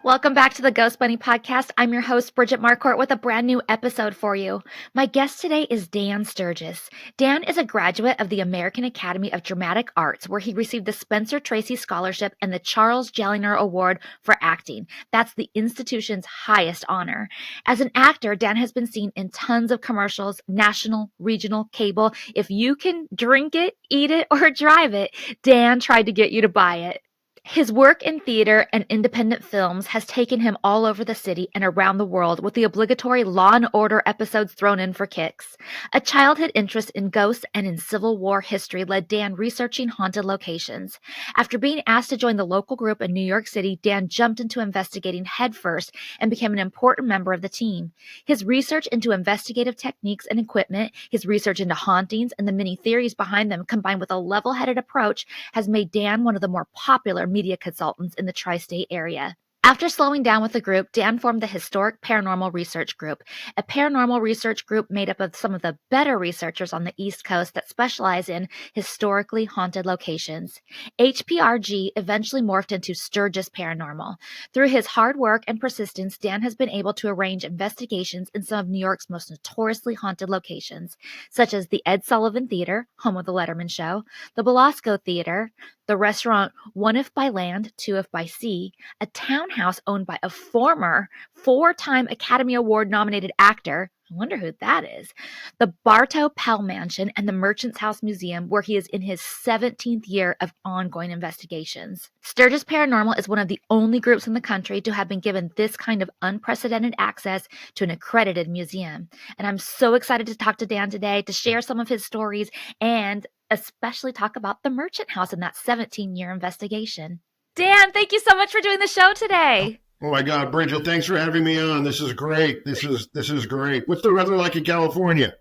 Welcome back to the Ghost Bunny Podcast. I'm your host, Bridget Marcourt, with a brand new episode for you. My guest today is Dan Sturges. Dan is a graduate of the American Academy of Dramatic Arts, where he received the Spencer Tracy Scholarship and the Charles Gellner Award for acting. That's the institution's highest honor. As an actor, Dan has been seen in tons of commercials, national, regional, cable. If you can drink it, eat it, or drive it, Dan tried to get you to buy it. His work in theater and independent films has taken him all over the city and around the world, with the obligatory Law and Order episodes thrown in for kicks. A childhood interest in ghosts and in Civil War history led Dan researching haunted locations. After being asked to join the local group in New York City, Dan jumped into investigating headfirst and became an important member of the team. His research into investigative techniques and equipment, his research into hauntings, and the many theories behind them, combined with a level-headed approach, has made Dan one of the more popular media consultants in the tri-state area. After slowing down with the group, Dan formed the Historic Paranormal Research Group, a paranormal research group made up of some of the better researchers on the East Coast that specialize in historically haunted locations. HPRG eventually morphed into Sturges Paranormal. Through his hard work and persistence, Dan has been able to arrange investigations in some of New York's most notoriously haunted locations, such as the Ed Sullivan Theater, home of the Letterman Show, the Basco Theater, the restaurant One If by Land, Two If by Sea, a townhouse owned by a former four-time Academy Award-nominated actor, I wonder who that is, the Bartow Pell Mansion, and the Merchant's House Museum, where he is in his 17th year of ongoing investigations. Sturges Paranormal is one of the only groups in the country to have been given this kind of unprecedented access to an accredited museum. And I'm so excited to talk to Dan today to share some of his stories and especially talk about the Merchant House in that 17-year investigation. Dan, thank you so much for doing the show today. Oh my God, Bridget, thanks for having me on. This is great. This is great. What's the weather like in California?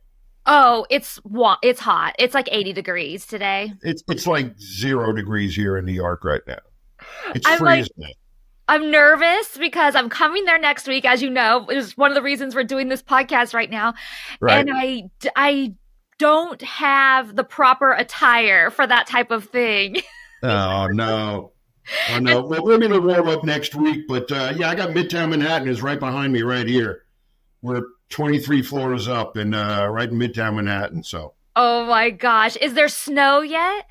Oh, it's hot. It's like 80 degrees today. It's like 0 degrees here in New York right now. It's I'm freezing. I'm nervous because I'm coming there next week, as you know. It was one of the reasons we're doing this podcast right now. Right. And I don't have the proper attire for that type of thing. Oh, no. Oh, no. Well, we're going to warm up next week. But, yeah, I got Midtown Manhattan is right behind me right here. We're 23 floors up and right in Midtown Manhattan. So. Oh, my gosh. Is there snow yet?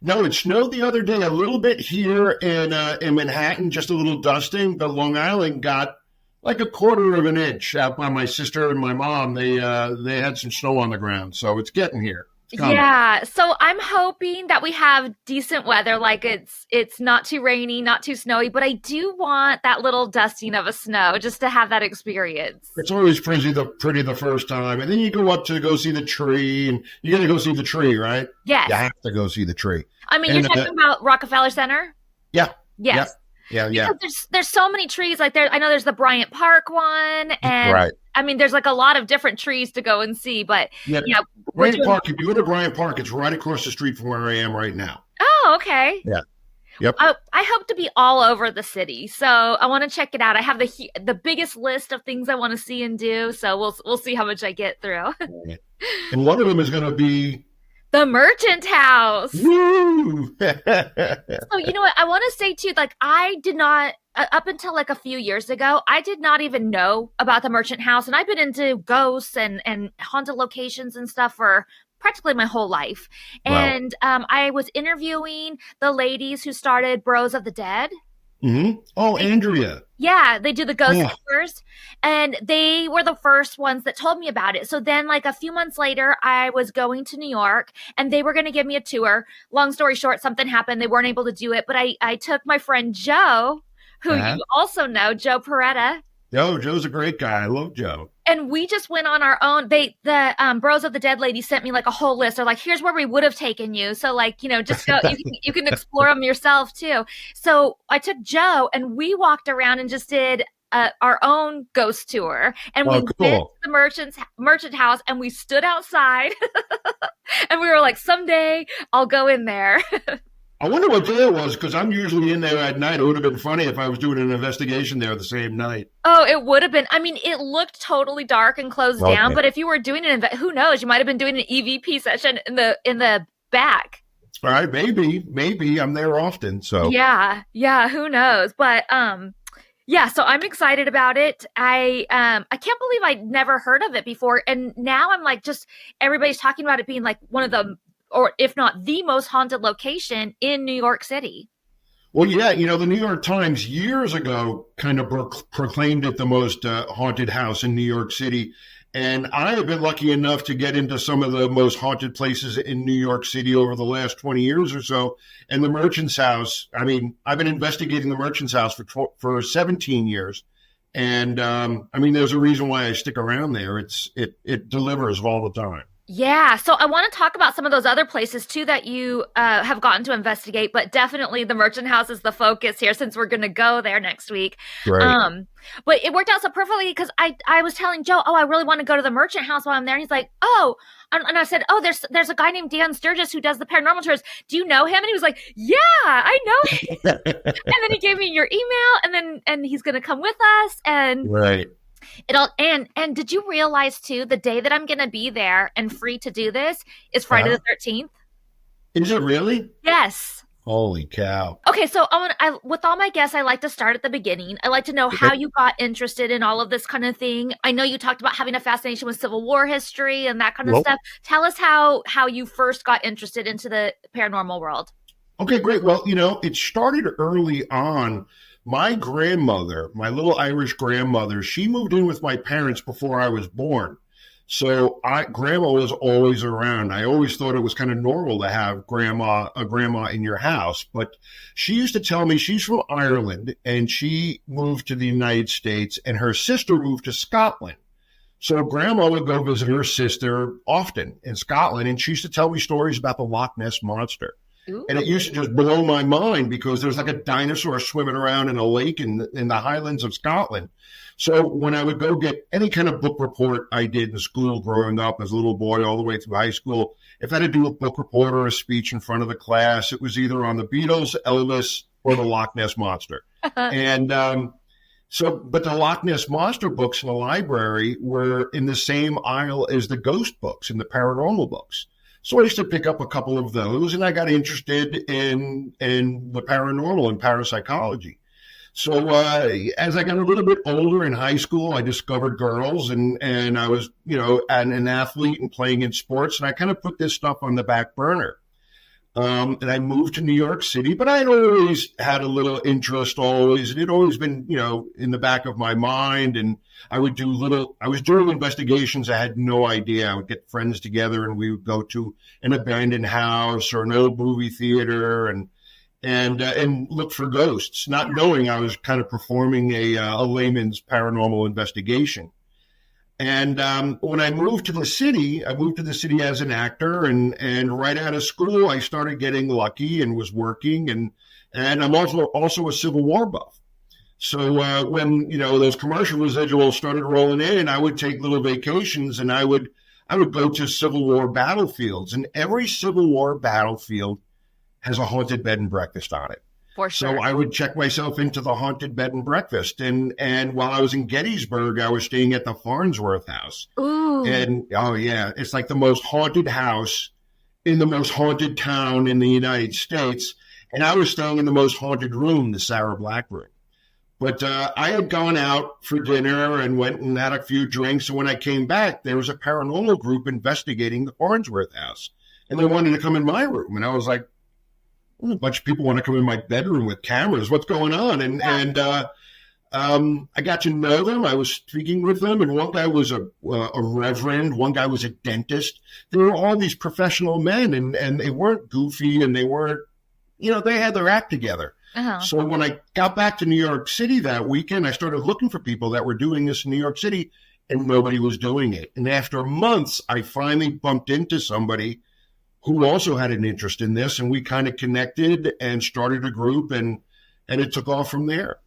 No, it snowed the other day a little bit here in Manhattan, just a little dusting. But Long Island got like a quarter of an inch out by my sister and my mom. They had some snow on the ground. So it's getting here. Yeah. So I'm hoping that we have decent weather. Like it's not too rainy, not too snowy, but I do want that little dusting of a snow just to have that experience. It's always pretty the first time. And then you go up to go see the tree, and you got to go see the tree, right? Yes. You have to go see the tree. I mean, you're talking about Rockefeller Center? Yeah. Yes. Yeah. Because there's so many trees. Like I know there's the Bryant Park one, and right. I mean, there's like a lot of different trees to go and see. But yeah, Bryant Park. If you go to Bryant Park, it's right across the street from where I am right now. Oh, okay. Yeah. Yep. I hope to be all over the city, so I want to check it out. I have the biggest list of things I want to see and do. So we'll see how much I get through. And one of them is going to be the Merchant House. Woo! So you know what I want to say too, like I did not up until like a few years ago, I did not even know about the Merchant House, and I've been into ghosts and haunted locations and stuff for practically my whole life. Wow. And I was interviewing the ladies who started Bros of the Dead. Mm-hmm. Oh, Andrea. Yeah, they do the ghost tours, and they were the first ones that told me about it. So then, like a few months later, I was going to New York, and they were going to give me a tour. Long story short, something happened. They weren't able to do it, but I took my friend Joe, who you also know, Joe Peretta. Oh, Joe's a great guy. I love Joe. And we just went on our own. The Bros of the Dead lady sent me like a whole list. They're like, here's where we would have taken you. So like, just go, you can explore them yourself too. So I took Joe and we walked around and just did our own ghost tour. And we went to the Merchant House and we stood outside and we were like, someday I'll go in there. I wonder what day it was, because I'm usually in there at night. It would have been funny if I was doing an investigation there the same night. Oh, it would have been. I mean, it looked totally dark and closed down, but if you were doing who knows? You might have been doing an EVP session in the back. All right, maybe I'm there often. So yeah, who knows? But Yeah, so I'm excited about it. I can't believe I'd never heard of it before, and now I'm like, just everybody's talking about it being like one of the, or if not the most haunted location in New York City. Well, yeah, the New York Times years ago kind of proclaimed it the most haunted house in New York City. And I have been lucky enough to get into some of the most haunted places in New York City over the last 20 years or so. And the Merchant's House, I mean, I've been investigating the Merchant's House for 17 years. And I mean, there's a reason why I stick around there. It delivers all the time. Yeah, so I want to talk about some of those other places too that you have gotten to investigate, but definitely the Merchant House is the focus here since we're going to go there next week. Right. But it worked out so perfectly because I was telling Joe, oh, I really want to go to the Merchant House while I'm there, and he's like, oh, and I said, oh, there's a guy named Dan Sturges who does the paranormal tours. Do you know him? And he was like, yeah, I know him. And then he gave me your email, and he's going to come with us, and Right. it'll and did you realize too the day that I'm gonna be there and free to do this is Friday Uh-huh. the 13th? Is it really? Yes. Holy cow. Okay, so with all my guests, I like to start at the beginning. I like to know how you got interested in all of this kind of thing. I know you talked about having a fascination with Civil War history and that kind of Well, stuff. Tell us how you first got interested into the paranormal world. okay, great. Well, it started early on. My grandmother, my little Irish grandmother, she moved in with my parents before I was born. So grandma was always around. I always thought it was kind of normal to have a grandma in your house. But she used to tell me she's from Ireland and she moved to the United States and her sister moved to Scotland. So grandma would go visit her sister often in Scotland, and she used to tell me stories about the Loch Ness Monster. Ooh. And it used to just blow my mind because there's like a dinosaur swimming around in a lake in the Highlands of Scotland. So when I would go get any kind of book report I did in school growing up as a little boy all the way through high school, if I had to do a book report or a speech in front of the class, it was either on the Beatles, Elvis, or the Loch Ness Monster. And but the Loch Ness Monster books in the library were in the same aisle as the ghost books and the paranormal books. So I used to pick up a couple of those, and I got interested in the paranormal and parapsychology. So as I got a little bit older in high school, I discovered girls, and I was, an athlete and playing in sports, and I kind of put this stuff on the back burner. And I moved to New York City, but I had always had a little interest always. It had always been, in the back of my mind. And I was doing investigations. I had no idea. I would get friends together and we would go to an abandoned house or an old movie theater and look for ghosts, not knowing I was kind of performing a layman's paranormal investigation. And when I moved to the city, as an actor, and right out of school, I started getting lucky and was working, and I'm also a Civil War buff. So when those commercial residuals started rolling in, I would take little vacations, and I would go to Civil War battlefields, and every Civil War battlefield has a haunted bed and breakfast on it. For sure. So I would check myself into the haunted bed and breakfast. And while I was in Gettysburg, I was staying at the Farnsworth House. Ooh. And, oh, yeah, it's like the most haunted house in the most haunted town in the United States. And I was staying in the most haunted room, the Sarah Black room. But I had gone out for dinner and went and had a few drinks. And when I came back, there was a paranormal group investigating the Farnsworth House. And they wanted to come in my room. And I was like, a bunch of people want to come in my bedroom with cameras. What's going on? And I got to know them. I was speaking with them, and one guy was a reverend. One guy was a dentist. They were all these professional men, and they weren't goofy, and they weren't, they had their act together. Uh-huh. So when I got back to New York City that weekend, I started looking for people that were doing this in New York City, and nobody was doing it. And after months, I finally bumped into somebody who also had an interest in this, and we kind of connected and started a group, and it took off from there.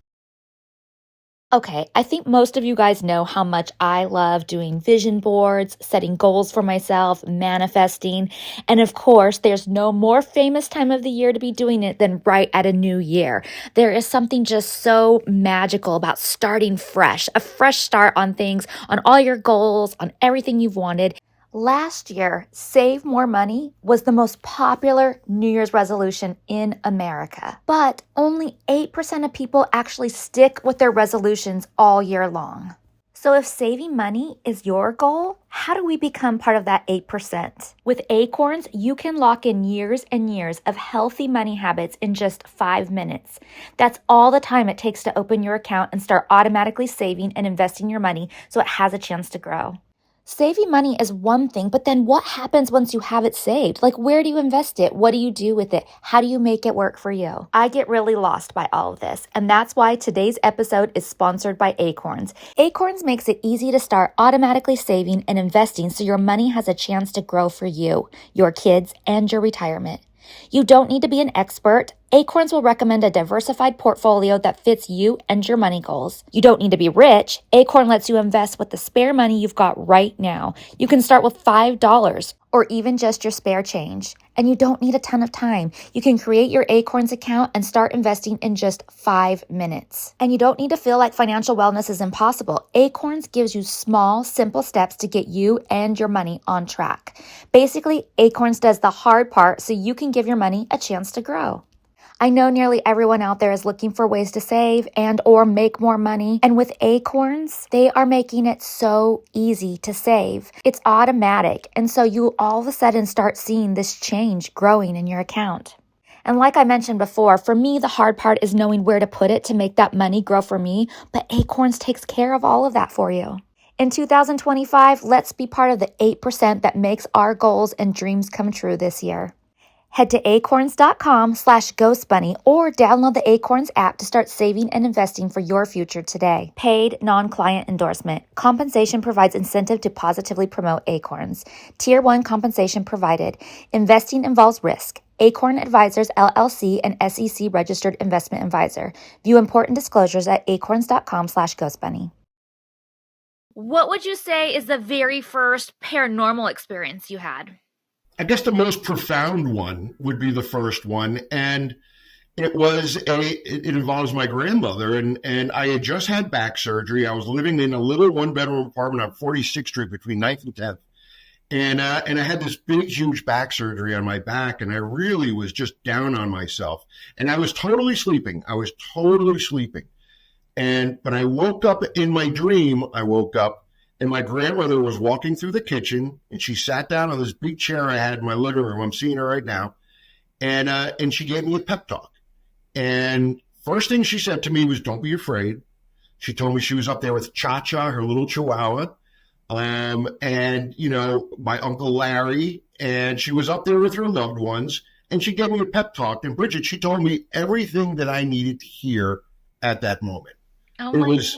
Okay, I think most of you guys know how much I love doing vision boards, setting goals for myself, manifesting, and of course, there's no more famous time of the year to be doing it than right at a new year. There is something just so magical about starting fresh, a fresh start on things, on all your goals, on everything you've wanted. Last year, Save More Money was the most popular New Year's resolution in America. But only 8% of people actually stick with their resolutions all year long. So if saving money is your goal, how do we become part of that 8%? With Acorns, you can lock in years and years of healthy money habits in just 5 minutes. That's all the time it takes to open your account and start automatically saving and investing your money so it has a chance to grow. Saving money is one thing, but then what happens once you have it saved? Like, where do you invest it? What do you do with it? How do you make it work for you? I get really lost by all of this, and that's why today's episode is sponsored by Acorns. Acorns makes it easy to start automatically saving and investing so your money has a chance to grow for you, your kids, and your retirement. You don't need to be an expert. Acorns will recommend a diversified portfolio that fits you and your money goals. You don't need to be rich. Acorn lets you invest with the spare money you've got right now. You can start with $5 or even just your spare change. And you don't need a ton of time. You can create your Acorns account and start investing in just 5 minutes. And you don't need to feel like financial wellness is impossible. Acorns gives you small, simple steps to get you and your money on track. Basically, Acorns does the hard part so you can give your money a chance to grow. I know nearly everyone out there is looking for ways to save and or make more money. And with Acorns, they are making it so easy to save. It's automatic. And so you all of a sudden start seeing this change growing in your account. And like I mentioned before, for me, the hard part is knowing where to put it to make that money grow for me. But Acorns takes care of all of that for you. In 2025, let's be part of the 8% that makes our goals and dreams come true this year. Head to acorns.com/ghostbunny or download the Acorns app to start saving and investing for your future today. Paid non-client endorsement. Compensation provides incentive to positively promote Acorns. Tier 1 compensation provided. Investing involves risk. Acorn Advisors LLC and SEC registered investment advisor. View important disclosures at acorns.com/ghostbunny. What would you say is the very first paranormal experience you had? I guess the most profound one would be the first one, and it involves my grandmother, and I had just had back surgery. I was living in a little one-bedroom apartment on 46th Street between 9th and 10th, and I had this big, huge back surgery on my back, and I really was just down on myself, and I was totally sleeping. But I woke up in my dream. And my grandmother was walking through the kitchen, and she sat down on this big chair I had in my living room. I'm seeing her right now. And she gave me a pep talk. And first thing she said to me was, "Don't be afraid." She told me she was up there with Cha-Cha, her little chihuahua, and, my Uncle Larry, and she was up there with her loved ones. And she gave me a pep talk. And Bridget, she told me everything that I needed to hear at that moment. Oh my gosh.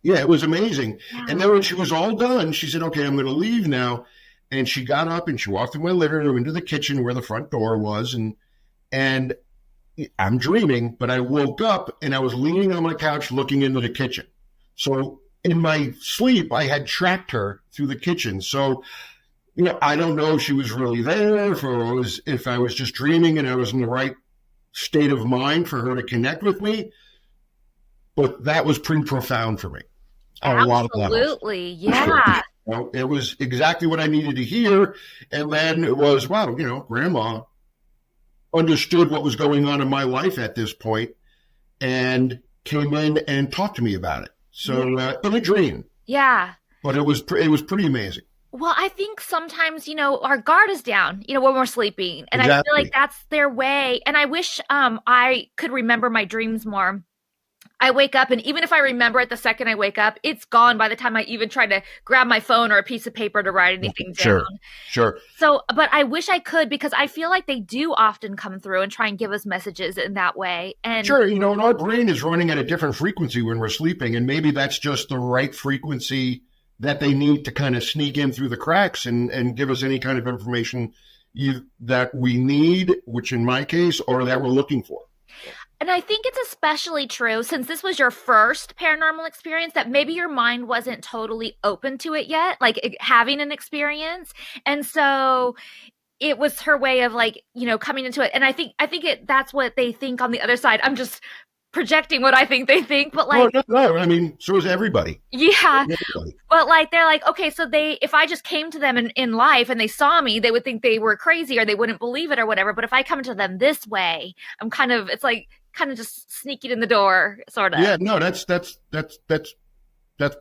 Yeah, it was amazing. Yeah. And then when she was all done, she said, "Okay, I'm going to leave now." And she got up and she walked through my living room into the kitchen where the front door was. And I'm dreaming, but I woke up and I was leaning on my couch looking into the kitchen. So in my sleep, I had tracked her through the kitchen. So, I don't know if she was really there, if I was just dreaming and I was in the right state of mind for her to connect with me. But that was pretty profound for me. On a lot of levels. Absolutely, yeah. It was exactly what I needed to hear. And then it was, wow, Grandma understood what was going on in my life at this point and came in and talked to me about it. So in a dream. Yeah. But it was pretty amazing. Well, I think sometimes, our guard is down, when we're sleeping. And Exactly. I feel like that's their way. And I wish I could remember my dreams more. I wake up, and even if I remember it the second I wake up, it's gone by the time I even try to grab my phone or a piece of paper to write anything down. Sure. So, but I wish I could, because I feel like they do often come through and try and give us messages in that way. And sure, and our brain is running at a different frequency when we're sleeping, and maybe that's just the right frequency that they need to kind of sneak in through the cracks and give us any kind of information that we need, which in my case, or that we're looking for. And I think it's especially true since this was your first paranormal experience, that maybe your mind wasn't totally open to it yet, like having an experience. And so it was her way of coming into it. And I think that's what they think on the other side. I'm just projecting what I think they think, but Oh, like, no, no, I mean, so is everybody. yeah. Everybody. But like they're like, okay, so if I just came to them in life and they saw me, they would think they were crazy or they wouldn't believe it or whatever. But if I come to them this way, I'm kind of it's like kind of just sneaking in the door, sort of. Yeah, no, that's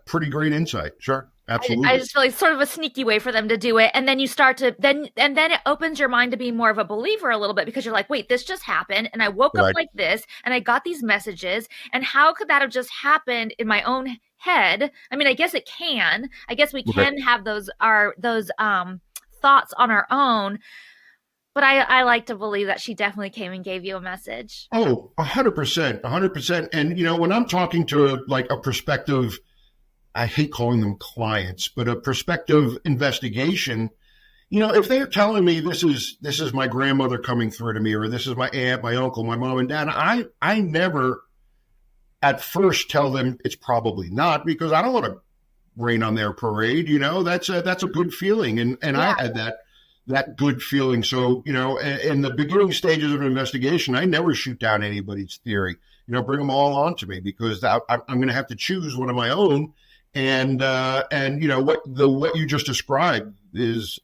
pretty great insight. Sure, I absolutely. just feel like sort of a sneaky way for them to do it, and then you start to then it opens your mind to be more of a believer a little bit because you're like, wait, this just happened, and I woke up Right. like this, and I got these messages, and how could that have just happened in my own head? I mean, I guess it can. I guess we Right. can have those thoughts on our own, but I like to believe that she definitely came and gave you a message. Oh, 100%, 100%. And when I'm talking to like a prospective, I hate calling them clients, but a prospective investigation, if they're telling me this is my grandmother coming through to me, or this is my aunt, my uncle, my mom and dad, I never at first tell them it's probably not, because I don't want to rain on their parade. That's a good feeling, and I Yeah. had that good feeling. So in the beginning stages of an investigation, I never shoot down anybody's theory. Bring them all onto me, because I'm going to have to choose one of my own. And what you just described is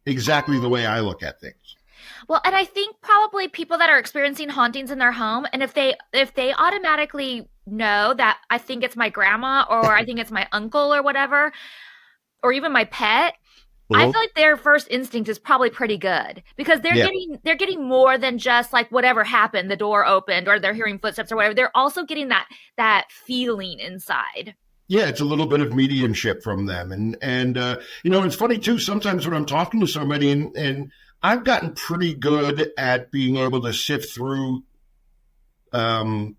exactly the way I look at things. Well, and I think probably people that are experiencing hauntings in their home, and if they automatically know that I think it's my grandma or I think it's my uncle or whatever, or even my pet, I Mhm. feel like their first instinct is probably pretty good because they're Yeah, getting more than just like whatever happened, the door opened or they're hearing footsteps or whatever. They're also getting that feeling inside. yeah, it's a little bit of mediumship from them, and it's funny too. Sometimes when I'm talking to somebody, and I've gotten pretty good at being able to sift through um,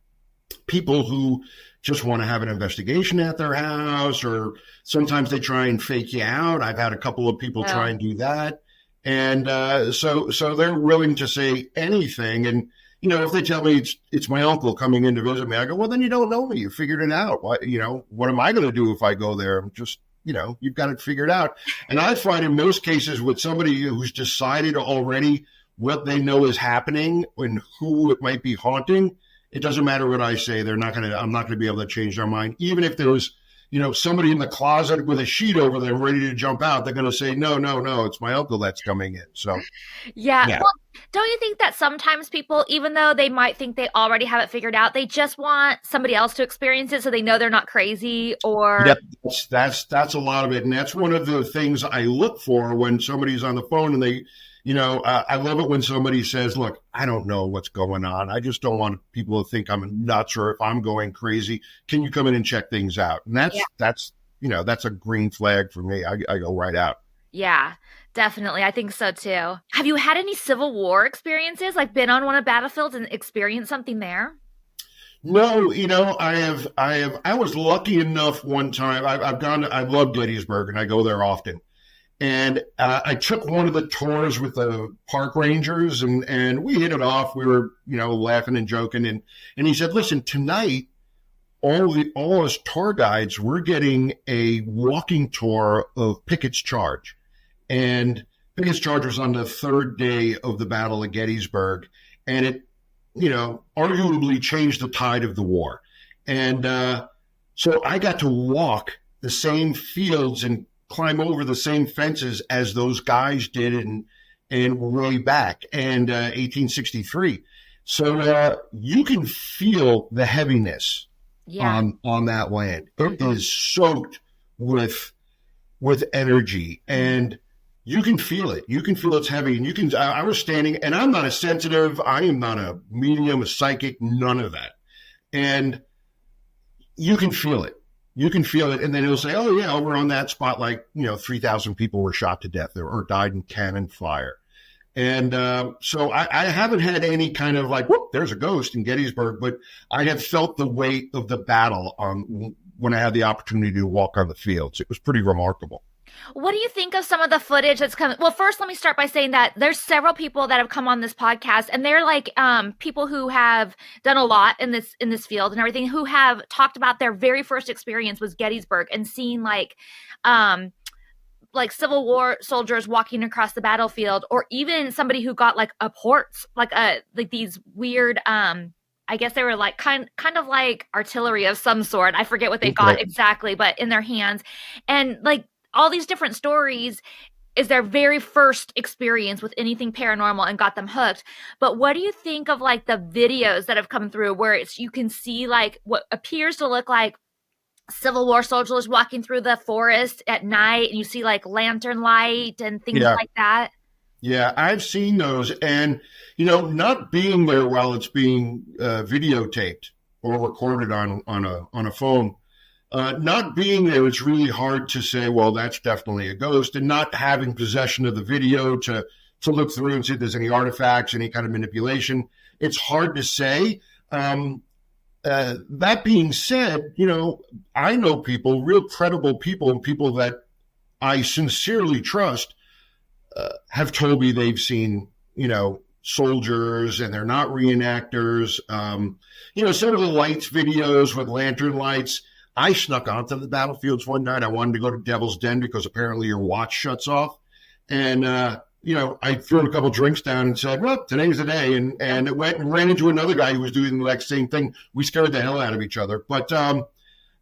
people who just want to have an investigation at their house, or sometimes they try and fake you out. I've had a couple of people try So and do that, and so they're willing to say anything. And if they tell me it's my uncle coming in to visit me, I go, well, then you don't know me. You figured it out. What am I going to do if I go there? I'm just you've got it figured out. And I find in most cases with somebody who's decided already what they know is happening and who it might be haunting, it doesn't matter what I say. I'm not going to be able to change their mind. Even if there was, somebody in the closet with a sheet over them ready to jump out, they're going to say, no, no, no, it's my uncle that's coming in. So, yeah, yeah, well, don't you think that sometimes people, even though they might think they already have it figured out, they just want somebody else to experience it so they know they're not crazy or yep, that's a lot of it. And that's one of the things I look for when somebody's on the phone, and I love it when somebody says, look, I don't know what's going on. I just don't want people to think I'm nuts or if I'm going crazy. Can you come in and check things out? And yeah. that's a green flag for me. I go right out. Yeah, definitely. I think so too. Have you had any Civil War experiences, like been on one of battlefields and experienced something there? No, I was lucky enough one time. I love Gettysburg, and I go there often. And I took one of the tours with the park rangers, and we hit it off. We were, laughing and joking. And he said, listen, tonight, all us tour guides, we're getting a walking tour of Pickett's Charge. And Pickett's Charge was on the third day of the Battle of Gettysburg. And it, arguably changed the tide of the war. And so I got to walk the same fields and climb over the same fences as those guys did and way back in 1863. So you can feel the heaviness Yeah. on that land. It is soaked with energy, and you can feel it. You can feel it's heavy, and you can. I was standing, and I'm not a sensitive. I am not a medium, a psychic, none of that. And you can feel it. You can feel it, and then it'll say, "Oh yeah, over on that spot, 3,000 people were shot to death or died in cannon fire." And so I haven't had any kind of like, whoop, there's a ghost in Gettysburg, but I have felt the weight of the battle when I had the opportunity to walk on the fields. It was pretty remarkable. What do you think of some of the footage that's coming? Well, first, let me start by saying that there's several people that have come on this podcast, and they're like people who have done a lot in this field and everything, who have talked about their very first experience was Gettysburg and seeing like Civil War soldiers walking across the battlefield, or even somebody who got like a ports, like these weird I guess they were like kind of like artillery of some sort. I forget what they got Okay. exactly, but in their hands. And like all these different stories is their very first experience with anything paranormal and got them hooked. But what do you think of like the videos that have come through where it's you can see like what appears to look like Civil War soldiers walking through the forest at night and you see like lantern light and things Yeah. like that? Yeah, I've seen those, and not being there while it's being videotaped or recorded on a phone, not being there, it's really hard to say, well, that's definitely a ghost, and not having possession of the video to look through and see if there's any artifacts, any kind of manipulation. It's hard to say. That being said, I know people, real credible people, and people that I sincerely trust have told me they've seen, soldiers and they're not reenactors. Some of the lights videos with lantern lights. I snuck onto the battlefields one night. I wanted to go to Devil's Den because apparently your watch shuts off. And, I threw a couple drinks down and said, well, today's the day. And it went and ran into another guy who was doing the exact same thing. We scared the hell out of each other. But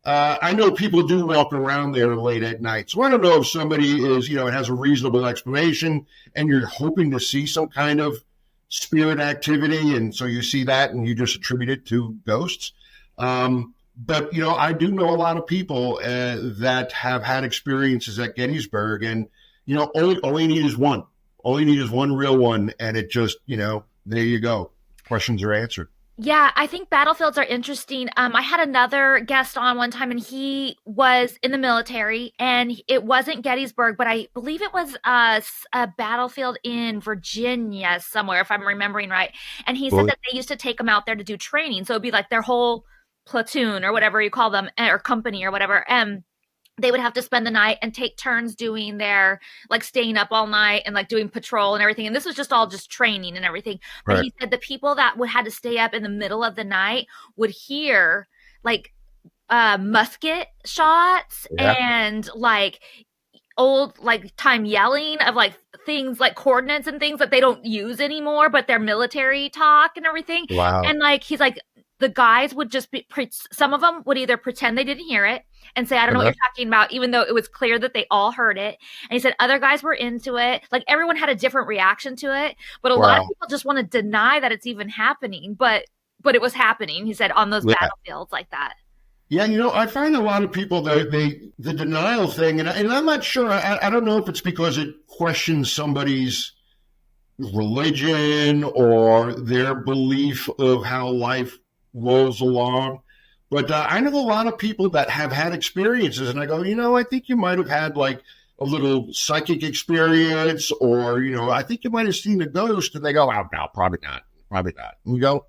I know people do walk around there late at night. So I don't know if somebody is, it has a reasonable explanation and you're hoping to see some kind of spirit activity. And so you see that and you just attribute it to ghosts. But, I do know a lot of people that have had experiences at Gettysburg. And, all you need is one. All you need is one real one. And it just, there you go. Questions are answered. Yeah, I think battlefields are interesting. I had another guest on one time, and he was in the military, and it wasn't Gettysburg, but I believe it was a battlefield in Virginia somewhere, if I'm remembering right. And he said that they used to take them out there to do training, so it'd be like their whole platoon or whatever you call them, or company or whatever. And they would have to spend the night and take turns doing their like staying up all night and like doing patrol and everything. And this was just all just training and everything. But Right. he said the people that would had to stay up in the middle of the night would hear like musket shots Yeah. and like old like time yelling of like things like coordinates and things that they don't use anymore, but they're military talk and everything. Wow. And like he's like the guys would just be some of them would either pretend they didn't hear it and say I don't know what you're talking about, even though it was clear that they all heard it. And he said other guys were into it, like everyone had a different reaction to it, but a lot of people just want to deny that it's even happening, but it was happening, he said, on those battlefields like that. Yeah, I find a lot of people the denial thing, and I'm not sure. I don't know if it's because it questions somebody's religion or their belief of how life rolls along. But I know a lot of people that have had experiences, and I go, I think you might have had like a little psychic experience, or, I think you might have seen a ghost, and they go, oh, no, probably not. And you go,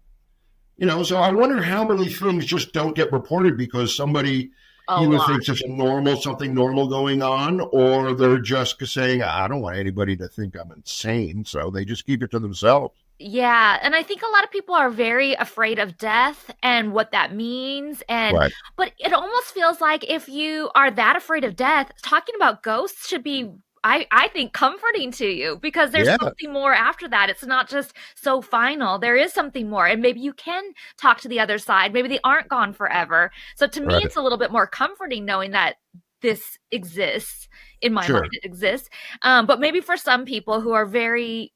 so I wonder how many things just don't get reported because somebody either thinks it's something normal going on, or they're just saying, I don't want anybody to think I'm insane, so they just keep it to themselves. Yeah, and I think a lot of people are very afraid of death and what that means. And but it almost feels like if you are that afraid of death, talking about ghosts should be I think comforting to you because there's something more after that. It's not just so final. There is something more. And maybe you can talk to the other side. Maybe they aren't gone forever. So to me, it's a little bit more comforting knowing that this exists. In my mind, it exists. But maybe for some people who are very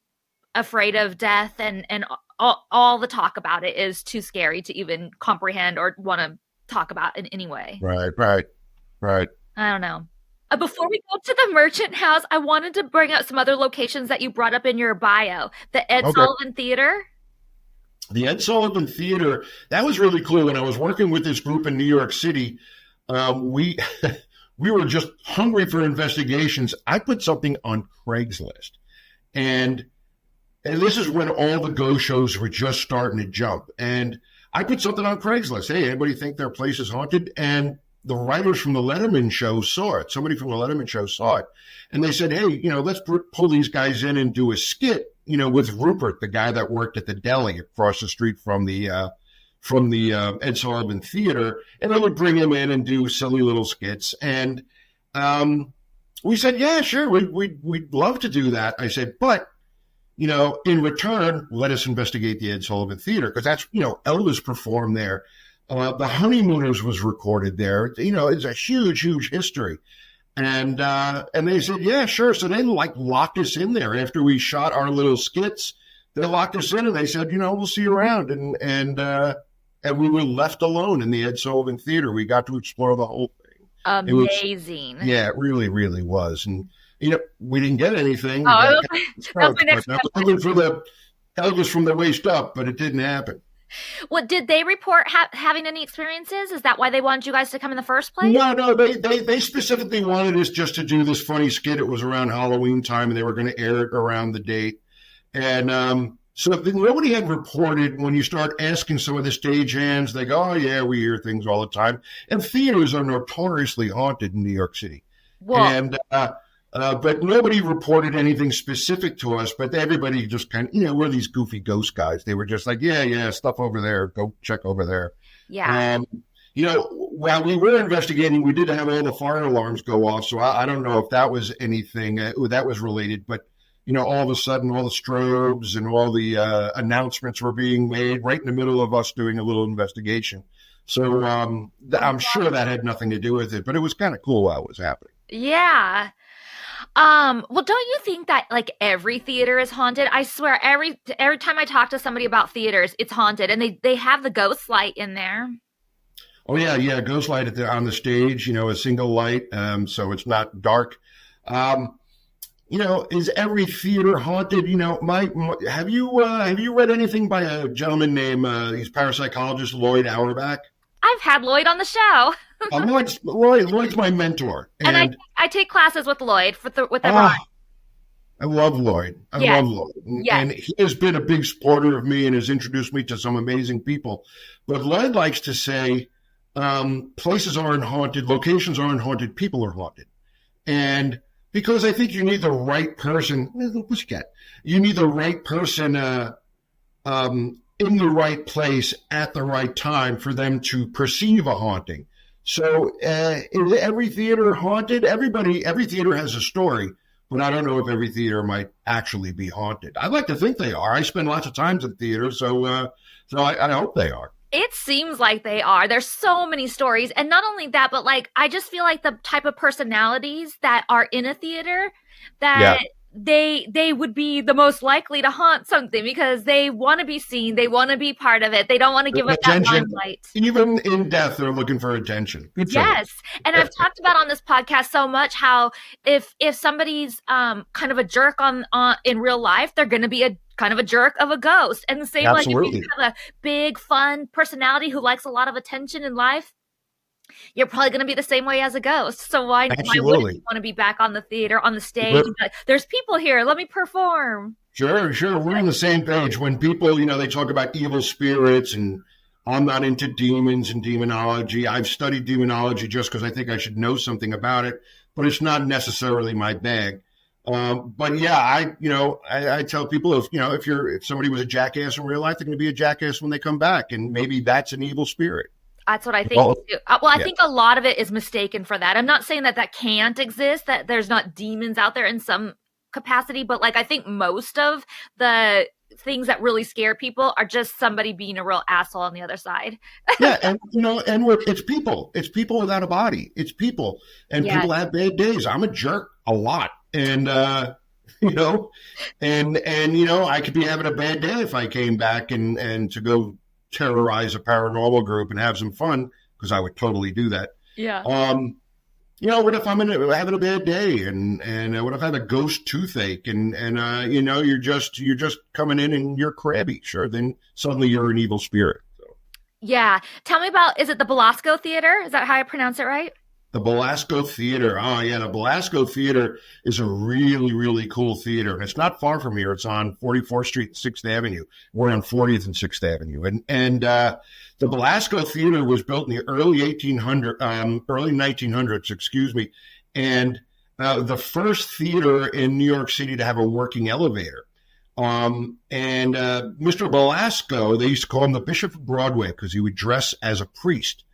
afraid of death and all the talk about it is too scary to even comprehend or want to talk about in any way. Right. I don't know. Before we go to the Merchant House, I wanted to bring up some other locations that you brought up in your bio. The Ed Sullivan Theater. The Ed Sullivan Theater, that was really cool. When I was working with this group in New York City, we we were just hungry for investigations. I put something on Craigslist. And this is when all the ghost shows were just starting to jump. And I put something on Craigslist. Hey, anybody think their place is haunted? And the writers from the Letterman show saw it. Somebody from the Letterman show saw it. And they said, hey, let's pull these guys in and do a skit, with Rupert, the guy that worked at the deli across the street from the Ed Sullivan Theater. And they would bring him in and do silly little skits. And we said, yeah, sure, we'd love to do that. I said, but in return, let us investigate the Ed Sullivan Theater, because that's, Elvis performed there. The Honeymooners was recorded there. It's a huge, huge history. And they said, yeah, sure. So they locked us in there after we shot our little skits. They locked us in and they said, we'll see you around. And we were left alone in the Ed Sullivan Theater. We got to explore the whole thing. Amazing. It really, really was. And, we didn't get anything. Oh, that's my next question. Elvis from the waist up, but it didn't happen. Well, did they report having any experiences? Is that why they wanted you guys to come in the first place? No, they specifically wanted us just to do this funny skit. It was around Halloween time, and they were going to air it around the date. And so nobody had reported. When you start asking some of the stagehands, they go, oh, yeah, we hear things all the time. And theaters are notoriously haunted in New York City. Whoa. And but nobody reported anything specific to us, but everybody just kind of, we're these goofy ghost guys. They were just like, yeah, stuff over there. Go check over there. Yeah. While we were investigating, we did have all the fire alarms go off. So I don't know if that was anything that was related, but, all of a sudden, all the strobes and all the announcements were being made right in the middle of us doing a little investigation. So I'm sure that had nothing to do with it, but it was kind of cool while it was happening. Yeah. Well, don't you think that every theater is haunted? I swear every time I talk to somebody about theaters, it's haunted, and they have the ghost light in there. Oh yeah, ghost light on the stage, a single light, so it's not dark. Is every theater haunted? Have you read anything by a gentleman named he's parapsychologist Lloyd Auerbach? I've had Lloyd on the show. Lloyd's my mentor, and I take classes with Lloyd with everyone. I love Lloyd. I love Lloyd, and he has been a big supporter of me and has introduced me to some amazing people. But Lloyd likes to say, places aren't haunted, locations aren't haunted, people are haunted, and because I think you need the right person. You need the right person in the right place at the right time for them to perceive a haunting. So is every theater haunted? Every theater has a story, but I don't know if every theater might actually be haunted. I'd like to think they are. I spend lots of time in theaters, so I hope they are. It seems like they are. There's so many stories. And not only that, but I just feel like the type of personalities that are in a theater that they would be the most likely to haunt something because they want to be seen. They want to be part of it. They don't want to give up that limelight. Even in death, they're looking for attention. Yes. And I've talked about on this podcast so much how if somebody's kind of a jerk on in real life, they're going to be a kind of a jerk of a ghost. And the same, if you have a big, fun personality who likes a lot of attention in life, you're probably going to be the same way as a ghost. So why wouldn't you want to be back on the stage? There's people here. Let me perform. Sure. We're on the same page. When people, they talk about evil spirits, and I'm not into demons and demonology. I've studied demonology just because I think I should know something about it, but it's not necessarily my bag. But yeah, I tell people if somebody was a jackass in real life, they're going to be a jackass when they come back, and maybe that's an evil spirit. That's what I think too. I think a lot of it is mistaken for that. I'm not saying that can't exist, that there's not demons out there in some capacity, but I think most of the things that really scare people are just somebody being a real asshole on the other side. Yeah, and it's people. It's people without a body. It's people, and people have bad days. I'm a jerk a lot, and I could be having a bad day if I came back and to go terrorize a paranormal group and have some fun, because I would totally do that. Yeah. What if I'm having a bad day, and what if I have a ghost toothache, and you're just coming in and you're crabby? Sure, then suddenly you're an evil spirit. So. Yeah. Tell me about, is it the Basco Theater? Is that how I pronounce it right? The Basco Theater. Oh, yeah. The Basco Theater is a really, really cool theater. And it's not far from here. It's on 44th Street and 6th Avenue. We're on 40th and 6th Avenue. And the Basco Theater was built in the early 1900s, excuse me. And the first theater in New York City to have a working elevator. Mr. Belasco, they used to call him the Bishop of Broadway because he would dress as a priest.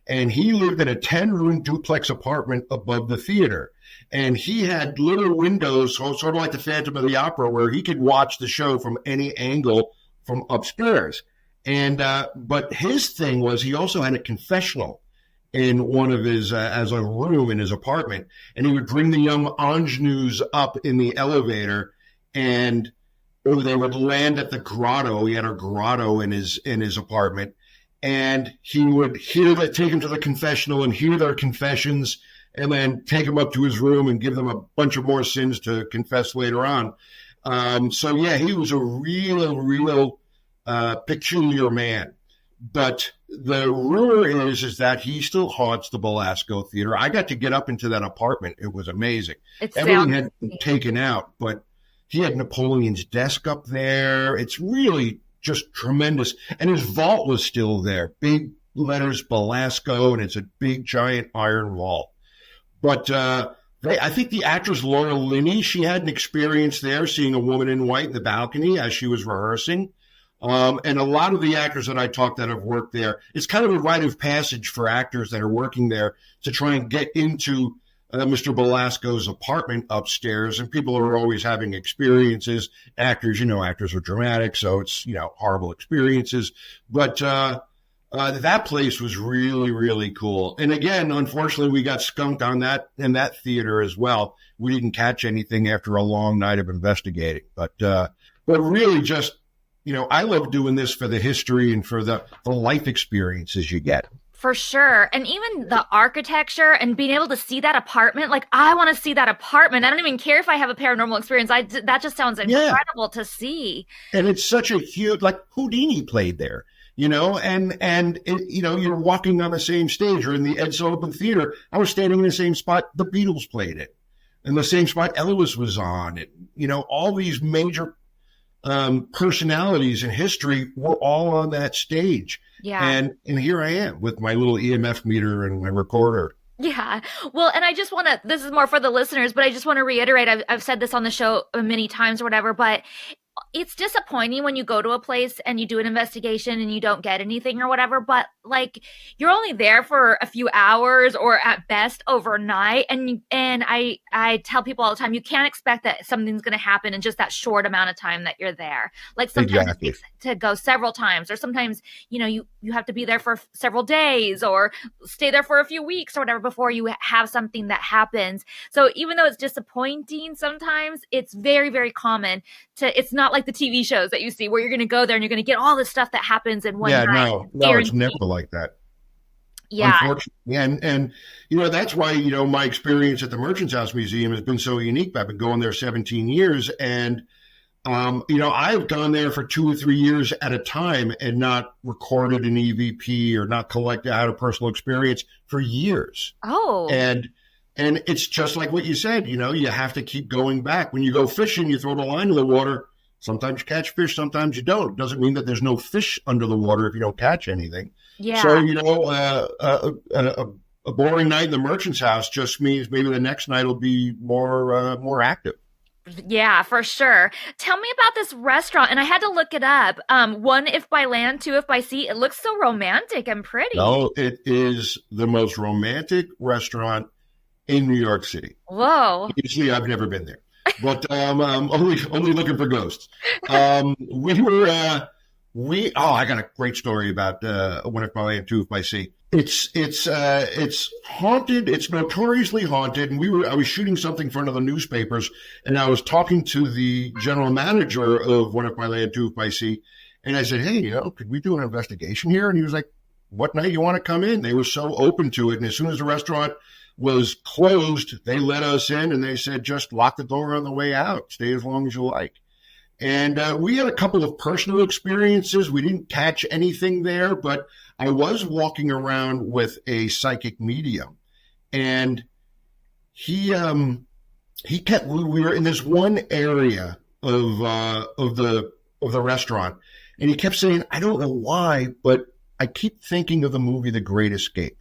And he lived in a 10-room duplex apartment above the theater. And he had little windows, sort of like the Phantom of the Opera, where he could watch the show from any angle from upstairs. And but his thing was he also had a confessional in one of his as a room in his apartment, and he would bring the young ingenues up in the elevator, and they would land at the grotto. He had a grotto in his apartment, and he would take them to the confessional and hear their confessions, and then take them up to his room and give them a bunch of more sins to confess later on. So yeah, he was a real peculiar man. But the rumor is that he still haunts the Basco Theater. I got to get up into that apartment. It was amazing. Everything had been taken out, but he had Napoleon's desk up there. It's really just tremendous. And his vault was still there. Big letters, Basco, and it's a big, giant iron vault. But I think the actress Laura Linney, she had an experience there seeing a woman in white in the balcony as she was rehearsing. And a lot of the actors that I talked that have worked there, it's kind of a rite of passage for actors that are working there to try and get into Mr. Basco's apartment upstairs. And people are always having experiences. Actors are dramatic, so it's, horrible experiences. But that place was really, really cool. And again, unfortunately, we got skunked on that in that theater as well. We didn't catch anything after a long night of investigating. But really just, I love doing this for the history and for the life experiences you get. For sure. And even the architecture and being able to see that apartment, like I want to see that apartment. I don't even care if I have a paranormal experience. That just sounds incredible to see. And it's such a huge, like Houdini played there, and you're walking on the same stage or in the Ed Sullivan Theater. I was standing in the same spot the Beatles played it, and the same spot Elvis was on it. All these major personalities in history were all on that stage. Yeah. And here I am with my little EMF meter and my recorder. Yeah. Well, and I just want to, this is more for the listeners, but I just want to reiterate, I've said this on the show many times or whatever, but it's disappointing when you go to a place and you do an investigation and you don't get anything or whatever, but like you're only there for a few hours or at best overnight. And I tell people all the time, you can't expect that something's going to happen in just that short amount of time that you're there. Like sometimes it takes to go several times, or sometimes, you have to be there for several days or stay there for a few weeks or whatever before you have something that happens. So even though it's disappointing, sometimes it's very, very common it's not like the TV shows that you see where you're going to go there and you're going to get all this stuff that happens in one night. No, it's never like that. Yeah. Unfortunately. And that's why, my experience at the Merchants House Museum has been so unique. I've been going there 17 years and, I've gone there for 2 or 3 years at a time and not recorded an EVP or not collected out a personal experience for years. Oh. And it's just like what you said, you have to keep going back. When you go fishing, you throw the line in the water. Sometimes you catch fish, sometimes you don't. It doesn't mean that there's no fish under the water if you don't catch anything. Yeah. So, a boring night in the Merchant's House just means maybe the next night will be more active. Yeah, for sure. Tell me about this restaurant. And I had to look it up. 1 if by land, 2 if by sea. It looks so romantic and pretty. No, it is the most romantic restaurant in New York City. Whoa. Usually I've never been there, but I'm only looking for ghosts. I got a great story about 1 if by land, 2 if by sea. It's haunted. It's notoriously haunted. And I was shooting something for another newspapers, and I was talking to the general manager of 1 if by land, 2 if by sea. And I said, hey, could we do an investigation here? And he was like, what night you want to come in? They were so open to it. And as soon as the restaurant was closed, they let us in and they said, just lock the door on the way out. Stay as long as you like. And we had a couple of personal experiences. We didn't catch anything there, but I was walking around with a psychic medium, and we were in this one area of the restaurant, and he kept saying, I don't know why, but I keep thinking of the movie The Great Escape.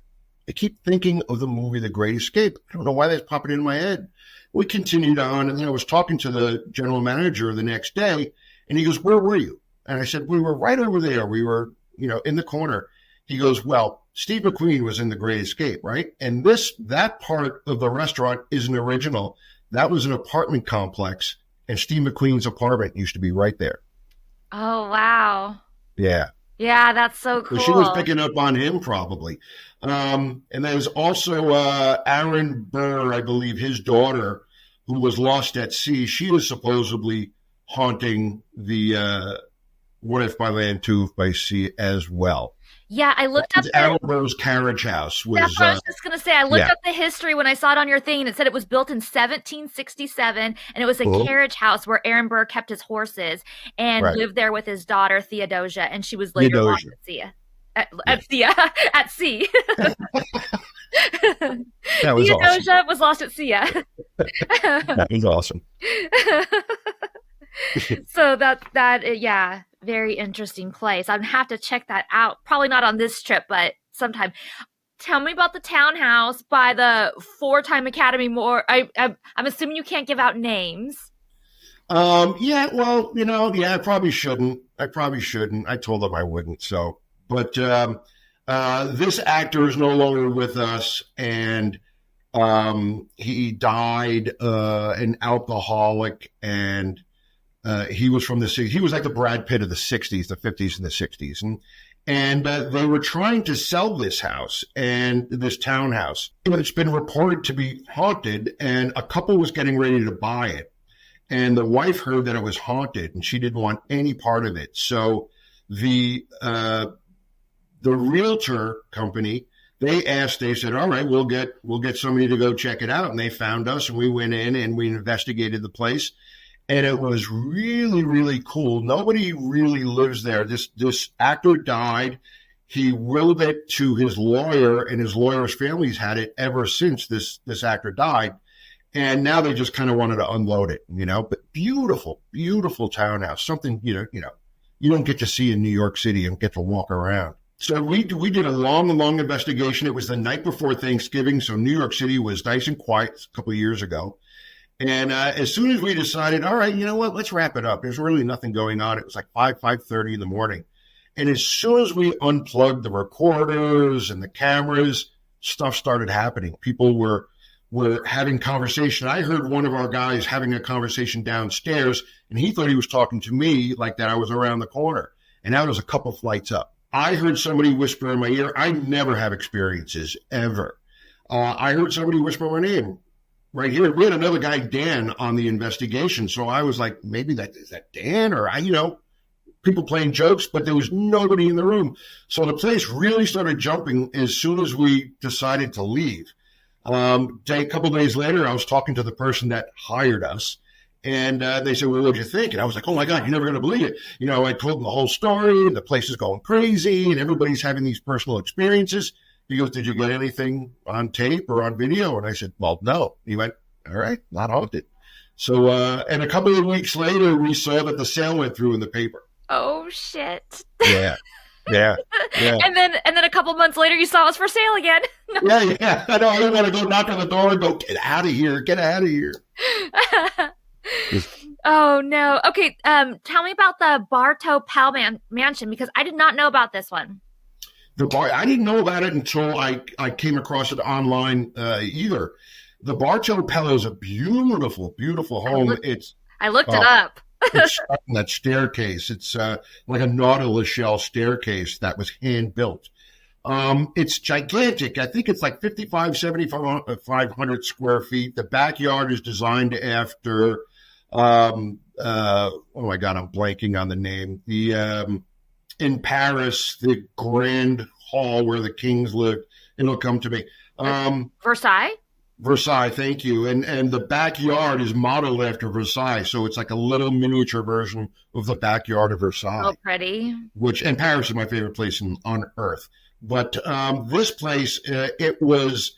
I keep thinking of the movie The Great Escape. I don't know why that's popping in my head. We continued on, and then I was talking to the general manager the next day, and he goes, where were you? And I said, we were right over there. We were, in the corner. He goes, well, Steve McQueen was in The Great Escape, right? And that part of the restaurant isn't original. That was an apartment complex, and Steve McQueen's apartment used to be right there. Oh, wow. Yeah. Yeah, that's so So she was cool. picking up on him probably. And there's also Aaron Burr, I believe, his daughter, who was lost at sea. She was supposedly haunting the What If by Land, Two If by Sea as well. Yeah, I looked up Aaron Burr's carriage house was. That's what I was just gonna say. I looked yeah. up the history when I saw it on your thing, and it said it was built in 1767, and it was a Oh, carriage house where Aaron Burr kept his horses and right. lived there with his daughter Theodosia, and she was later lost Theodosia. at sea. Yeah. At sea. That was awesome. Theodosia was lost at sea. That was awesome. So yeah, very interesting place. I'd have to check that out. Probably not on this trip, but sometime. Tell me about the townhouse by the four-time Academy more. I'm assuming you can't give out names. Yeah, well, I probably shouldn't. I told them I wouldn't. So, but this actor is no longer with us, and he died an alcoholic, and he was from the 60s. He was like the Brad Pitt of the 60s, the 50s and the 60s. And they were trying to sell this house and this townhouse. It's been reported to be haunted, and a couple was getting ready to buy it. And the wife heard that it was haunted, and she didn't want any part of it. So the realtor company, they said, all right, we'll get somebody to go check it out. And they found us, and we went in and we investigated the place. And it was really, really cool. Nobody really lives there. This actor died. He willed it to his lawyer, and his lawyer's family's had it ever since this actor died. And now they just kind of wanted to unload it, But beautiful, beautiful townhouse. Something you don't get to see in New York City and get to walk around. So we did a long investigation. It was the night before Thanksgiving, so New York City was nice and quiet a couple of years ago. And as soon as we decided, all right, you know what, let's wrap it up. There's really nothing going on. It was like 5:30 in the morning. And as soon as we unplugged the recorders and the cameras, stuff started happening. People were having conversation. I heard one of our guys having a conversation downstairs, and he thought he was talking to me like that I was around the corner. And that was a couple flights up. I heard somebody whisper in my ear. I never have experiences, ever. I heard somebody whisper my name. Right here, we had another guy, Dan, on the investigation. So I was like, maybe is that Dan? Or people playing jokes, but there was nobody in the room. So the place really started jumping as soon as we decided to leave. A couple days later, I was talking to the person that hired us, and they said, well, what'd you think? And I was like, oh my God, you're never going to believe it. I told them the whole story, and the place is going crazy, and everybody's having these personal experiences. He goes, did you get anything on tape or on video? And I said, well, no. He went, all right, not haunted. So, and a couple of weeks later, we saw that the sale went through in the paper. Oh, shit. Yeah. And then a couple months later, you saw us for sale again. Yeah. I know. I didn't want to go knock on the door and go, get out of here. Oh, no. Okay, tell me about the Bartow Pell Mansion, because I did not know about this one. I didn't know about it until I came across it online either. The Bartow Pell is a beautiful, beautiful home. I looked it up. It's in that staircase. It's like a Nautilus shell staircase that was hand built. It's gigantic. I think it's like 7,500 square feet. The backyard is designed after, oh my God, I'm blanking on the name. In Paris, the Grand Hall where the kings lived. It'll come to me. Versailles, thank you. And the backyard is modeled after Versailles, so it's like a little miniature version of the backyard of Versailles. Oh, pretty. And Paris is my favorite place on earth. But this place, it was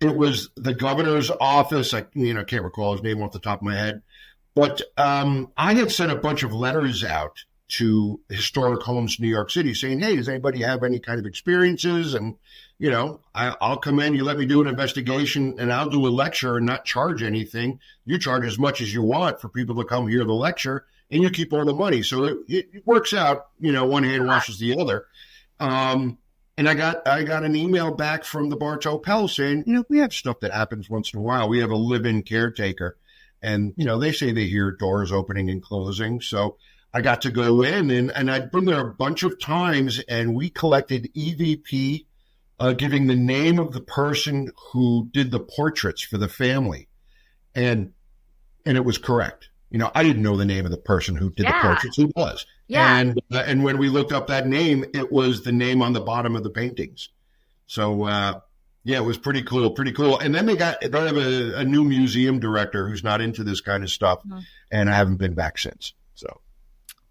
the governor's office. I can't recall his name off the top of my head. But I had sent a bunch of letters out to Historic Homes New York City saying, hey, does anybody have any kind of experiences? And, I'll come in, you let me do an investigation, and I'll do a lecture and not charge anything. You charge as much as you want for people to come hear the lecture, and you keep all the money. So it works out, one hand washes the other. And I got an email back from the Barel P saying, we have stuff that happens once in a while. We have a live-in caretaker, and they say they hear doors opening and closing. So I got to go in, and I'd been there a bunch of times, and we collected EVP, giving the name of the person who did the portraits for the family, and it was correct. I didn't know the name of the person who did the portraits. Who was? Yeah. And when we looked up that name, it was the name on the bottom of the paintings. So it was pretty cool, pretty cool. And then they have a new museum director who's not into this kind of stuff, and I haven't been back since. So,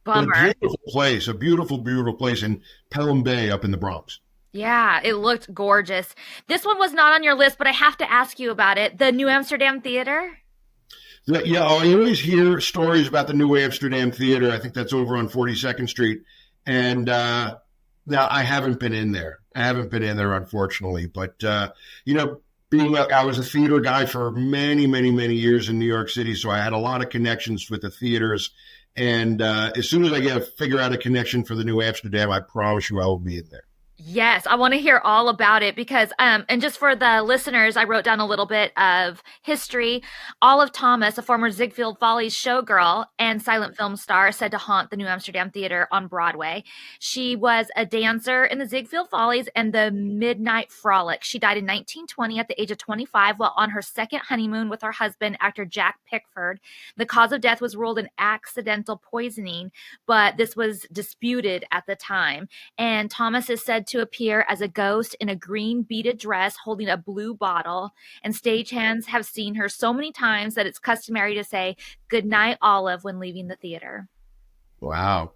bummer. A beautiful, beautiful place in Pelham Bay up in the Bronx. Yeah, it looked gorgeous. This one was not on your list, but I have to ask you about it. The New Amsterdam Theater. Yeah, I always hear stories about the New Amsterdam Theater. I think that's over on 42nd Street. And now I haven't been in there. Unfortunately. But, being like I was a theater guy for many, many, many years in New York City, so I had a lot of connections with the theaters. And as soon as I figure out a connection for the New Amsterdam, I promise you I will be in there. Yes, I want to hear all about it because, and just for the listeners, I wrote down a little bit of history. Olive Thomas, a former Ziegfeld Follies showgirl and silent film star, said to haunt the New Amsterdam Theater on Broadway. She was a dancer in the Ziegfeld Follies and the Midnight Frolic. She died in 1920 at the age of 25 while on her second honeymoon with her husband, actor Jack Pickford. The cause of death was ruled an accidental poisoning, but this was disputed at the time. And Thomas is said to appear as a ghost in a green beaded dress holding a blue bottle, and stagehands have seen her so many times that it's customary to say "Good night, Olive" when leaving the theater. Wow,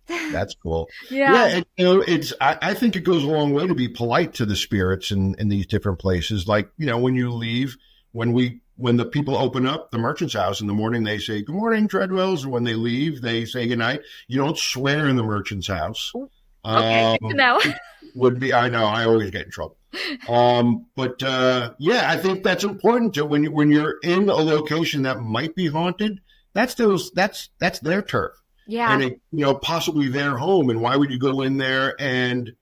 that's cool. Yeah, and, I think it goes a long way to be polite to the spirits in these different places. Like when you leave, when the people open up the Merchant's House in the morning, they say "Good morning, Treadwells," and when they leave, they say "Good night." You don't swear in the Merchant's House. Okay, good to know. I know, I always get in trouble. I think that's important to when you're in a location that might be haunted. That's their turf. Yeah. And possibly their home. And why would you go in there? And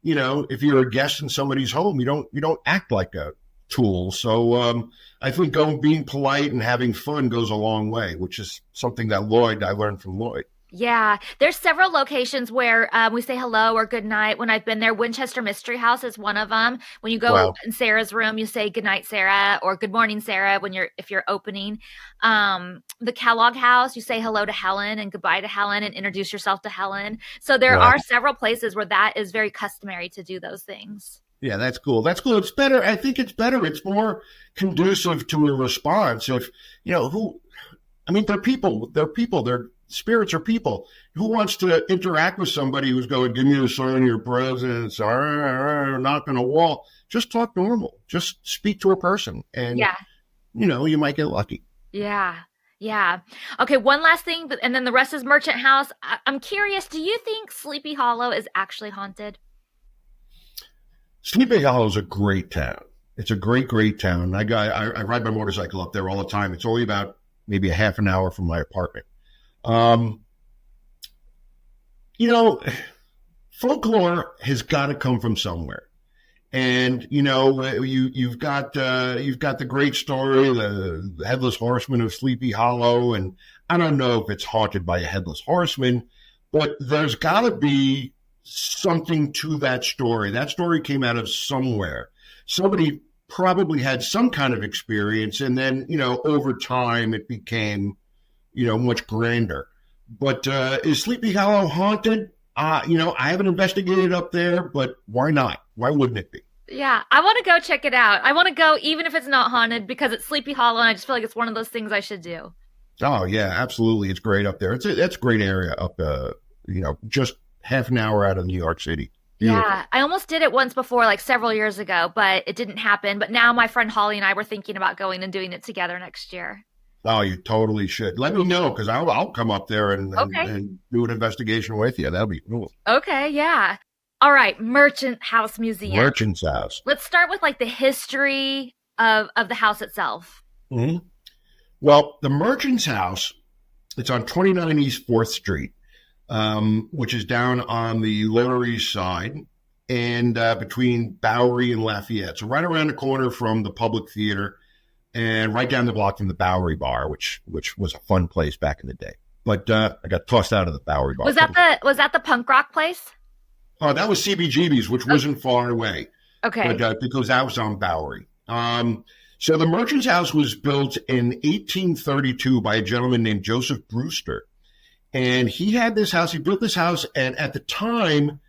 if you're a guest in somebody's home, you don't act like a tool. So I think being polite and having fun goes a long way, which is something that I learned from Lloyd. Yeah, there's several locations where we say hello or good night when I've been there. Winchester Mystery House is one of them. When you go in Sarah's room, you say good night, Sarah, or good morning, Sarah, if you're opening. The Kellogg House, you say hello to Helen and goodbye to Helen and introduce yourself to Helen. So there are several places where that is very customary to do those things. Yeah, that's cool. That's cool. It's better. I think it's better. It's more conducive to a response. If, they're people. They're spirits are people. Who wants to interact with somebody who's going, give me a sign of your presence, or knock on a wall? Just talk normal. Just speak to a person. And, you might get lucky. Yeah. Yeah. Okay, one last thing, and then the rest is Merchant House. I'm curious, do you think Sleepy Hollow is actually haunted? Sleepy Hollow is a great town. It's a great, great town. I ride my motorcycle up there all the time. It's only about maybe a half an hour from my apartment. Folklore has got to come from somewhere. And, you've got the great story, the Headless Horseman of Sleepy Hollow. And I don't know if it's haunted by a Headless Horseman, but there's got to be something to that story. That story came out of somewhere. Somebody probably had some kind of experience. And then, over time it became, much grander. But is Sleepy Hollow haunted? I haven't investigated up there, but why not? Why wouldn't it be? Yeah, I want to go check it out. I want to go even if it's not haunted because it's Sleepy Hollow, and I just feel like it's one of those things I should do. Oh, yeah, absolutely. It's great up there. It's a great area up, just half an hour out of New York City. Beautiful. Yeah, I almost did it once before, like several years ago, but it didn't happen. But now my friend Holly and I were thinking about going and doing it together next year. Oh, you totally should. Let me know because I'll come up there and do an investigation with you. That'll be cool. Okay, yeah. All right, Merchant House Museum. Merchant's House. Let's start with like the history of the house itself. Mm-hmm. Well, the Merchant's House, it's on 29 East 4th Street, which is down on the Lower East Side. and between Bowery and Lafayette. So right around the corner from the Public Theater and right down the block from the Bowery Bar, which was a fun place back in the day. But I got tossed out of the Bowery Bar. Was that the punk rock place? Oh, that was CBGB's, which wasn't far away. Okay. But because that was on Bowery. So the Merchant's House was built in 1832 by a gentleman named Joseph Brewster. And he had this house, he built this house, and at the time,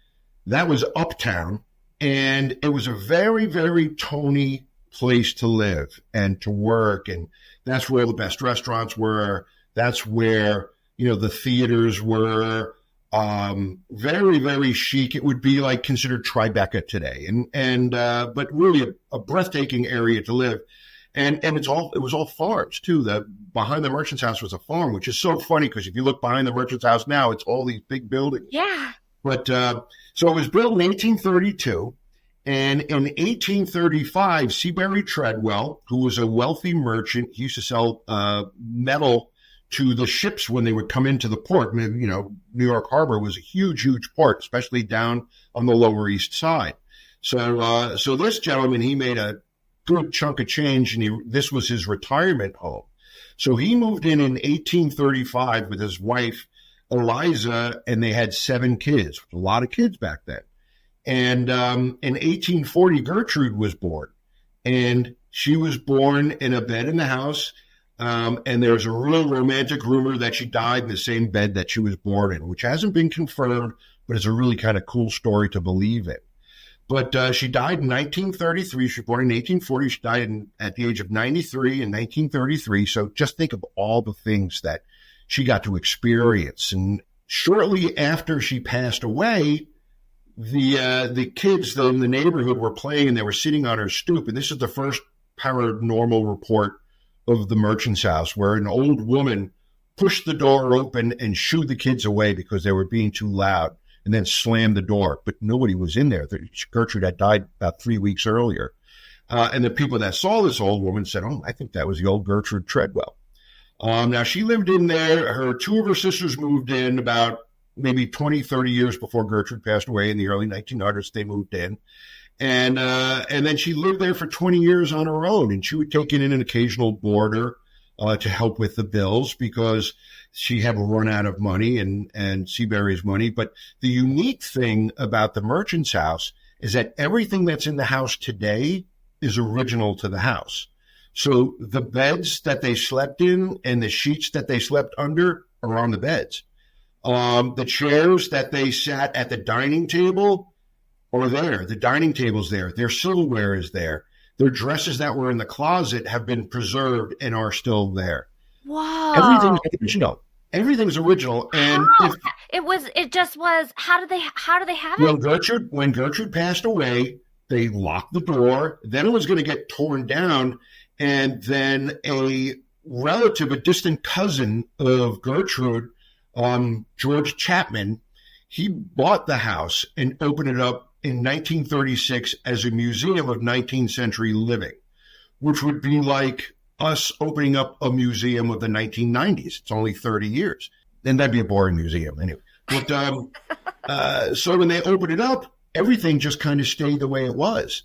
that was uptown. And it was a very, very Tony place to live and to work. And that's where the best restaurants were. That's where, the theaters were. Very, very chic. It would be like considered Tribeca today. But really a breathtaking area to live. And it was all farms too. Behind the Merchant's House was a farm, which is so funny because if you look behind the Merchant's House now, it's all these big buildings. Yeah. But so it was built in 1832, and in 1835, Seabury Treadwell, who was a wealthy merchant, he used to sell metal to the ships when they would come into the port. New York Harbor was a huge, huge port, especially down on the Lower East Side. So this gentleman, he made a good chunk of change, and this was his retirement home. So he moved in 1835 with his wife, Eliza, and they had 7 kids, a lot of kids back then. And in 1840, Gertrude was born, and she was born in a bed in the house. And there's a real romantic rumor that she died in the same bed that she was born in, which hasn't been confirmed, but it's a really kind of cool story to believe in. But she died in 1933. She was born in 1840. She died at the age of 93 in 1933. So just think of all the things that she got to experience. And shortly after she passed away, the kids in the neighborhood were playing, and they were sitting on her stoop. And this is the first paranormal report of the Merchant's House, where an old woman pushed the door open and shooed the kids away because they were being too loud, and then slammed the door. But nobody was in there. Gertrude had died about 3 weeks earlier. And the people that saw this old woman said, "Oh, I think that was the old Gertrude Treadwell." Now, she lived in there. 2 of her sisters moved in about maybe 20, 30 years before Gertrude passed away in the early 1900s. They moved in. And then she lived there for 20 years on her own, and she would take in an occasional boarder to help with the bills because she had run out of money and Seabury's money. But the unique thing about the Merchant's House is that everything that's in the house today is original to the house. So the beds that they slept in and the sheets that they slept under are on the beds. The chairs that they sat at the dining table are there. The dining table's there. Their silverware is there. Their dresses that were in the closet have been preserved and are still there. Wow. Everything's original. Everything's original. And how did they have it? When Gertrude passed away, they locked the door. Then it was going to get torn down. And then a relative, a distant cousin of Gertrude, George Chapman, he bought the house and opened it up in 1936 as a museum of 19th century living, which would be like us opening up a museum of the 1990s. It's only 30 years. Then that'd be a boring museum anyway. But so when they opened it up, everything just kind of stayed the way it was.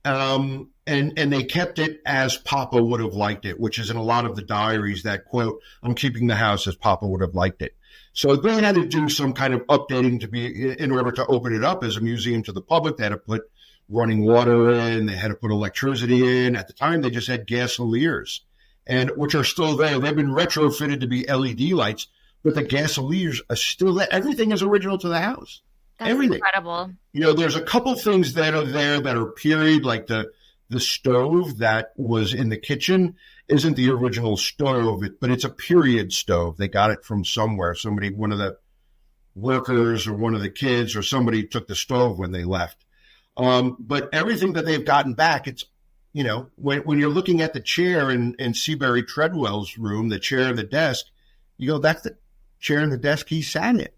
And they kept it as Papa would have liked it, which is in a lot of the diaries that quote, "I'm keeping the house as Papa would have liked it." So they had to do some kind of updating in order to open it up as a museum to the public. They had to put running water in. They had to put electricity in. At the time, they just had gasoliers, and which are still there. They've been retrofitted to be LED lights, but the gasoliers are still there. Everything is original to the house. That's everything. Incredible. There's a couple things that are there that are period, like the stove that was in the kitchen isn't the original stove, but it's a period stove. They got it from somewhere. One of the workers or one of the kids or somebody took the stove when they left. But everything that they've gotten back, it's, when you're looking at the chair in Seabury Treadwell's room, the chair and the desk, you go, that's the chair and the desk he sat in.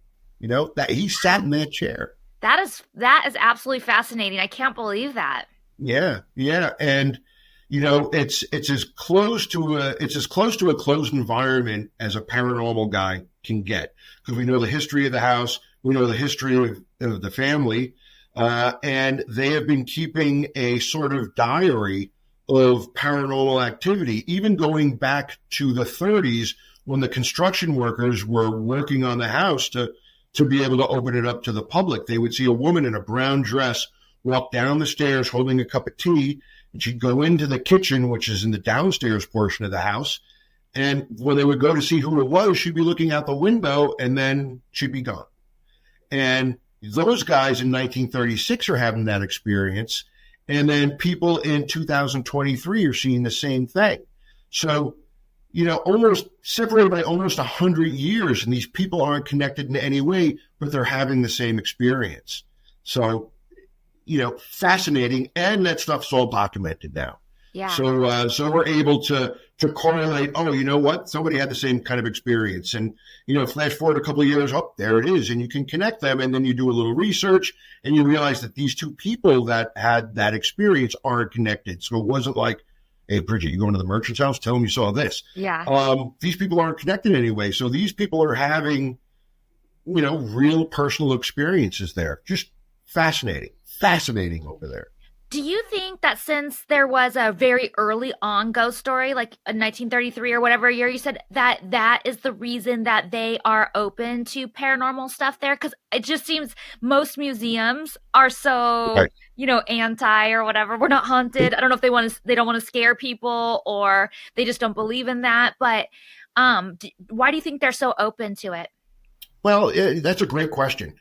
That he sat in that chair. That is absolutely fascinating. I can't believe that. Yeah. And it's as close to a closed environment as a paranormal guy can get, because we know the history of the house, we know the history of the family. And they have been keeping a sort of diary of paranormal activity, even going back to the 30s when the construction workers were working on the house to be able to open it up to the public. They would see a woman in a brown dress walk down the stairs holding a cup of tea, and she'd go into the kitchen, which is in the downstairs portion of the house. And when they would go to see who it was, she'd be looking out the window, and then she'd be gone. And those guys in 1936 are having that experience. And then people in 2023 are seeing the same thing. So, almost separated by almost 100 years, and these people aren't connected in any way, but they're having the same experience. So, fascinating. And that stuff's all documented now. Yeah. So we're able to correlate, oh, you know what? Somebody had the same kind of experience. And, flash forward a couple of years, oh, there it is. And you can connect them. And then you do a little research and you realize that these two people that had that experience aren't connected. So it wasn't like, hey, Bridget, you going to the merchant's house? Tell them you saw this. Yeah. These people aren't connected anyway. So these people are having, real personal experiences there. Just fascinating over there. Do you think that since there was a very early on ghost story, like in 1933 or whatever year you said, that is the reason that they are open to paranormal stuff there? Because it just seems most museums are so, Right. Anti or whatever. We're not haunted. I don't know if they don't want to scare people or they just don't believe in that. But why do you think they're so open to it? Well, that's a great question.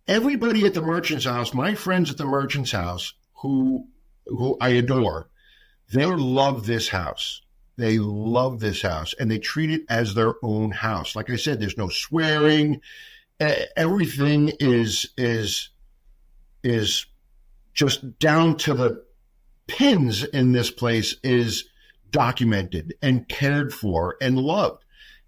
Everybody at the merchant's house, my friends at the merchant's house, who I adore, they love this house. They love this house, and they treat it as their own house. Like I said, there's no swearing. Everything is just down to the pins in this place is documented and cared for and loved.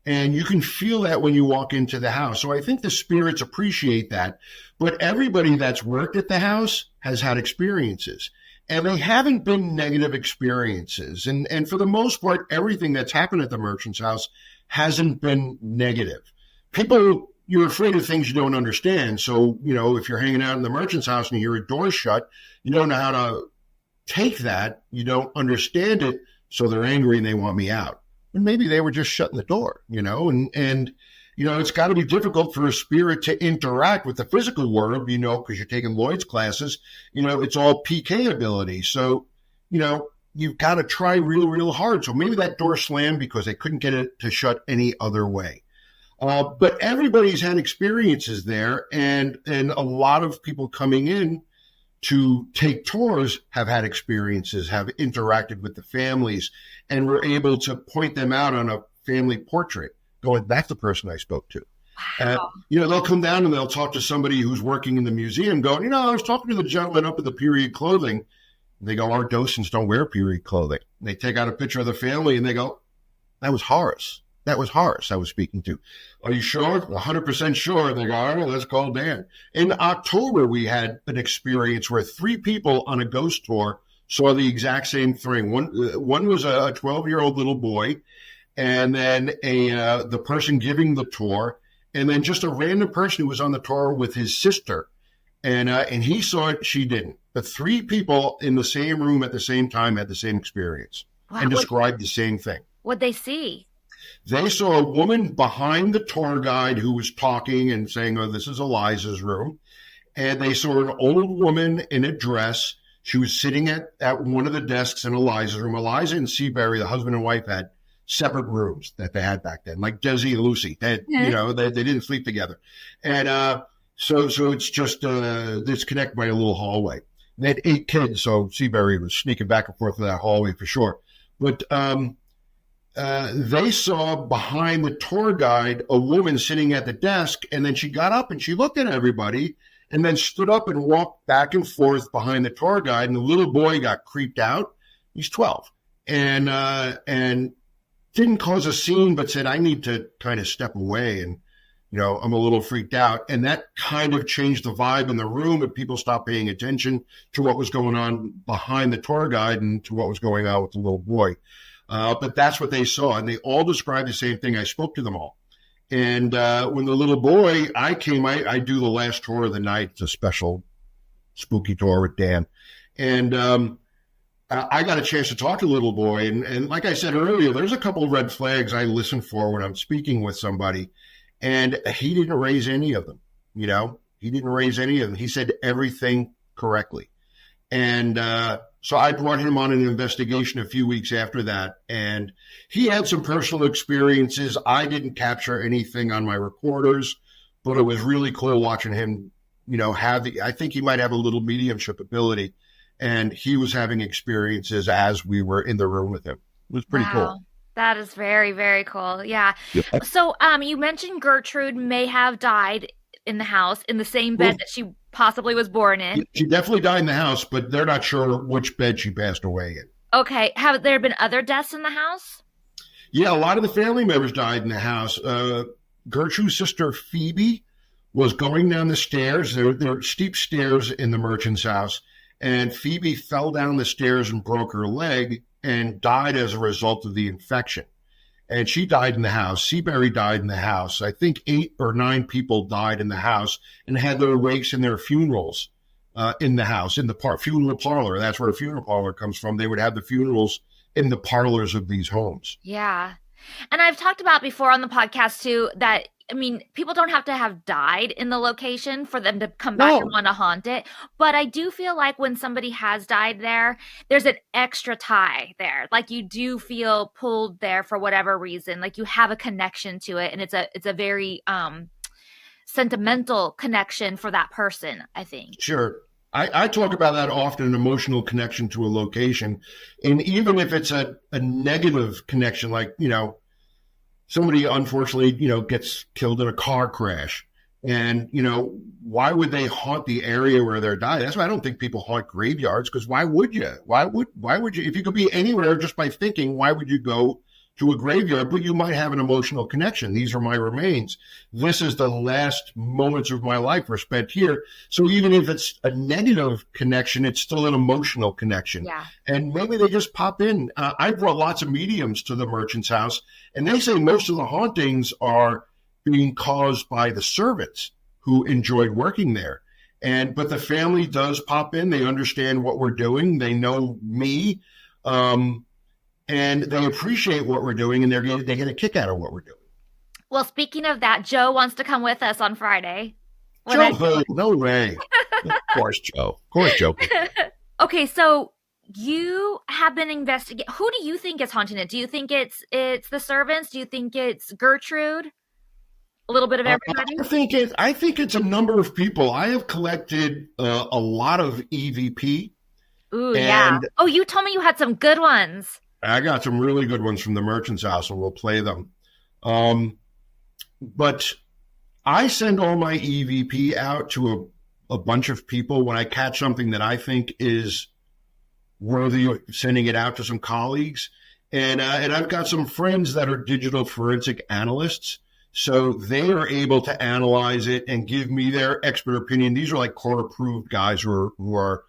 And you can feel that when you walk into the house. So I think the spirits appreciate that. But everybody that's worked at the house has had experiences. And they haven't been negative experiences. And for the most part, everything that's happened at the merchant's house hasn't been negative. People, you're afraid of things you don't understand. So, if you're hanging out in the merchant's house and you hear a door shut, you don't know how to take that. You don't understand it. So they're angry and they want me out. And maybe they were just shutting the door, and it's got to be difficult for a spirit to interact with the physical world, because you're taking Lloyd's classes, it's all PK ability. So, you've got to try real, real hard. So maybe that door slammed because they couldn't get it to shut any other way. But everybody's had experiences there, and a lot of people coming in to take tours have had experiences, have interacted with the families, and we're able to point them out on a family portrait, going, that's the person I spoke to. Wow. They'll come down and they'll talk to somebody who's working in the museum going, I was talking to the gentleman up at the period clothing. And they go, our docents don't wear period clothing. And they take out a picture of the family and they go, that was Horace. That was Horace I was speaking to. Are you sure? 100% sure. And they go, all right, let's call Dan. In October, we had an experience where 3 people on a ghost tour saw the exact same thing. One was a 12-year-old little boy, and then the person giving the tour, and then just a random person who was on the tour with his sister. And he saw it, she didn't. But 3 people in the same room at the same time had the same experience. Wow. And described the same thing. What'd they see? They saw a woman behind the tour guide who was talking and saying, oh, this is Eliza's room. And they saw an old woman in a dress. She was sitting at one of the desks in Eliza's room. Eliza and Seabury, the husband and wife, had separate rooms that they had back then, like Desi and Lucy. They didn't sleep together. And so it's just it's connected by a little hallway. They had 8 kids, so Seabury was sneaking back and forth in that hallway for sure. But they saw behind the tour guide a woman sitting at the desk, and then she got up and she looked at everybody and then stood up and walked back and forth behind the tour guide, and the little boy got creeped out. He's 12 and didn't cause a scene, but said, I need to kind of step away, and I'm a little freaked out. And that kind of changed the vibe in the room, and people stopped paying attention to what was going on behind the tour guide and to what was going on with the little boy. But that's what they saw, and they all described the same thing. I spoke to them all, And when the little boy, I do the last tour of the night. It's a special spooky tour with Dan. And I got a chance to talk to the little boy. And like I said earlier, there's a couple of red flags I listen for when I'm speaking with somebody. And he didn't raise any of them, He didn't raise any of them. He said everything correctly. And so I brought him on an investigation a few weeks after that. And he had some personal experiences. I didn't capture anything on my recorders, but it was really cool watching him, I think he might have a little mediumship ability. And he was having experiences as we were in the room with him. It was pretty cool. That is very, very cool. Yeah. So you mentioned Gertrude may have died in the house in the same bed that she possibly was born in. She definitely died in the house, but they're not sure which bed she passed away in. Okay. Have there been other deaths in the house? Yeah, a lot of the family members died in the house. Gertrude's sister Phoebe was going down the stairs. There were steep stairs in the merchant's house, and Phoebe fell down the stairs and broke her leg and died as a result of the infection. And she died in the house. Seabury died in the house. I think 8 or 9 people died in the house and had their wakes and their funerals in the house, in the funeral parlor. That's where a funeral parlor comes from. They would have the funerals in the parlors of these homes. Yeah. And I've talked about before on the podcast too that, people don't have to have died in the location for them to come back and want to haunt it. But I do feel like when somebody has died there, there's an extra tie there. Like you do feel pulled there for whatever reason. Like you have a connection to it. And it's a very sentimental connection for that person, I think. Sure. I talk about that often, an emotional connection to a location. And even if it's a negative connection, like, somebody unfortunately, gets killed in a car crash. And, why would they haunt the area where they're dying? That's why I don't think people haunt graveyards, because why would you? Why would you? If you could be anywhere just by thinking, why would you go to a graveyard? But you might have an emotional connection. These are my remains. This is the last moments of my life were spent here. So even if it's a negative connection, it's still an emotional connection. Yeah. And maybe they just pop in. I brought lots of mediums to the merchant's house, and they say most of the hauntings are being caused by the servants who enjoyed working there. But the family does pop in. They understand what we're doing. They know me. And they appreciate what we're doing, and they get a kick out of what we're doing. Well, speaking of that, Joe wants to come with us on Friday. Joe, no way. Of course, Joe. Okay, so you have been investigating. Who do you think is haunting it? Do you think it's the servants? Do you think it's Gertrude? A little bit of everybody? I think it's a number of people. I have collected a lot of EVP. Ooh, yeah. Oh, you told me you had some good ones. I got some really good ones from the merchant's house, and we'll play them. But I send all my EVP out to a bunch of people when I catch something that I think is worthy of sending it out to some colleagues. And I've got some friends that are digital forensic analysts, so they are able to analyze it and give me their expert opinion. These are like court-approved guys who are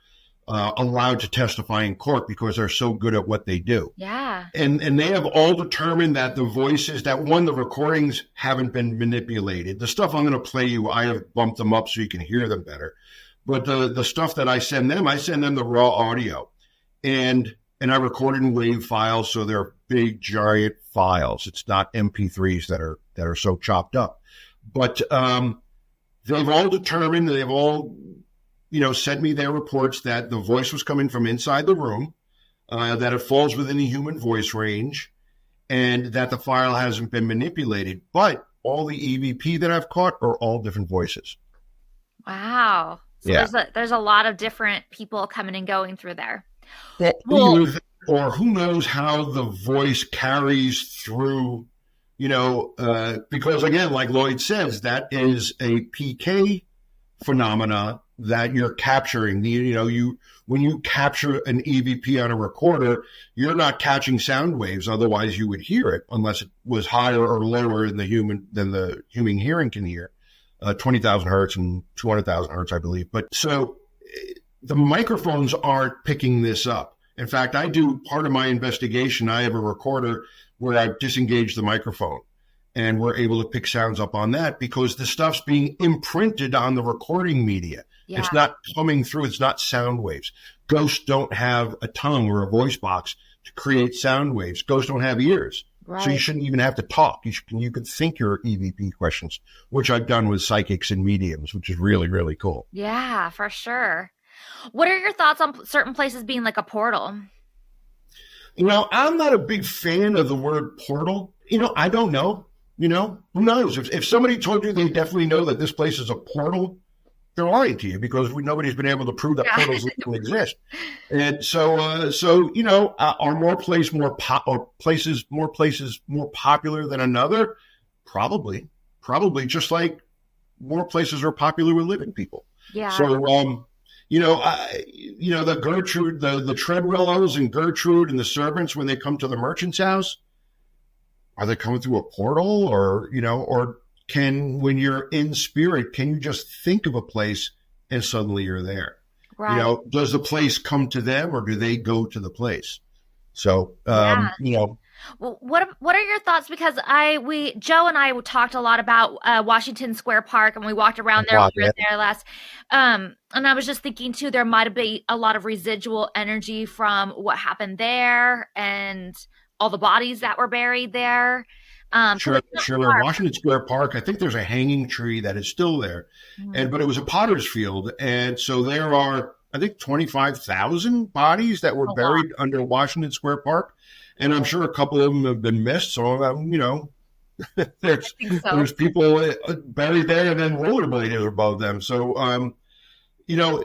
allowed to testify in court because they're so good at what they do. Yeah. And they have all determined that the voices, the recordings haven't been manipulated. The stuff I'm going to play you, I have bumped them up so you can hear them better. But the stuff that I send them the raw audio. And I record in WAV files, so they're big, giant files. It's not MP3s that are so chopped up. But they've all determined, they've all sent me their reports that the voice was coming from inside the room, that it falls within the human voice range, and that the file hasn't been manipulated. But all the EVP that I've caught are all different voices. Wow. So yeah. There's a lot of different people coming and going through there. Or who knows how the voice carries through, because again, like Lloyd says, that is a PK phenomena that you're capturing. When you capture an EVP on a recorder, you're not catching sound waves. Otherwise, you would hear it unless it was higher or lower than the human hearing can hear. 20,000 hertz and 200,000 hertz, I believe. But so the microphones aren't picking this up. In fact, I do part of my investigation. I have a recorder where I disengage the microphone. and we're able to pick sounds up on that because the stuff's being imprinted on the recording media. Yeah. It's not coming through. It's not sound waves. Ghosts don't have a tongue or a voice box to create sound waves. Ghosts don't have ears. Right. So you shouldn't even have to talk. You can think your EVP questions, which I've done with psychics and mediums, which is really, really cool. Yeah, for sure. What are your thoughts on certain places being like a portal? I'm not a big fan of the word portal. I don't know. Who knows? If somebody told you they definitely know that this place is a portal, they're lying to you because nobody's been able to prove that portals don't exist. And so, are places more popular than another? Probably, just like more places are popular with living people. Yeah. So, the Gertrude, the Treadwellos and Gertrude and the servants, when they come to the merchant's house, are they coming through a portal or when you're in spirit, can you just think of a place and suddenly you're there? Right. Does the place come to them or do they go to the place? So, Well, what are your thoughts? Because Joe and I talked a lot about Washington Square Park, and we walked around there when we were there last. And I was just thinking too, there might be a lot of residual energy from what happened there and all the bodies that were buried there. Sure. Washington Square Park, I think there's a hanging tree that is still there, but it was a potter's field, and so there are, I think, 25,000 bodies that were buried under Washington Square Park. And I'm sure a couple of them have been missed. So, there's people buried there and then rollerblading above them. So,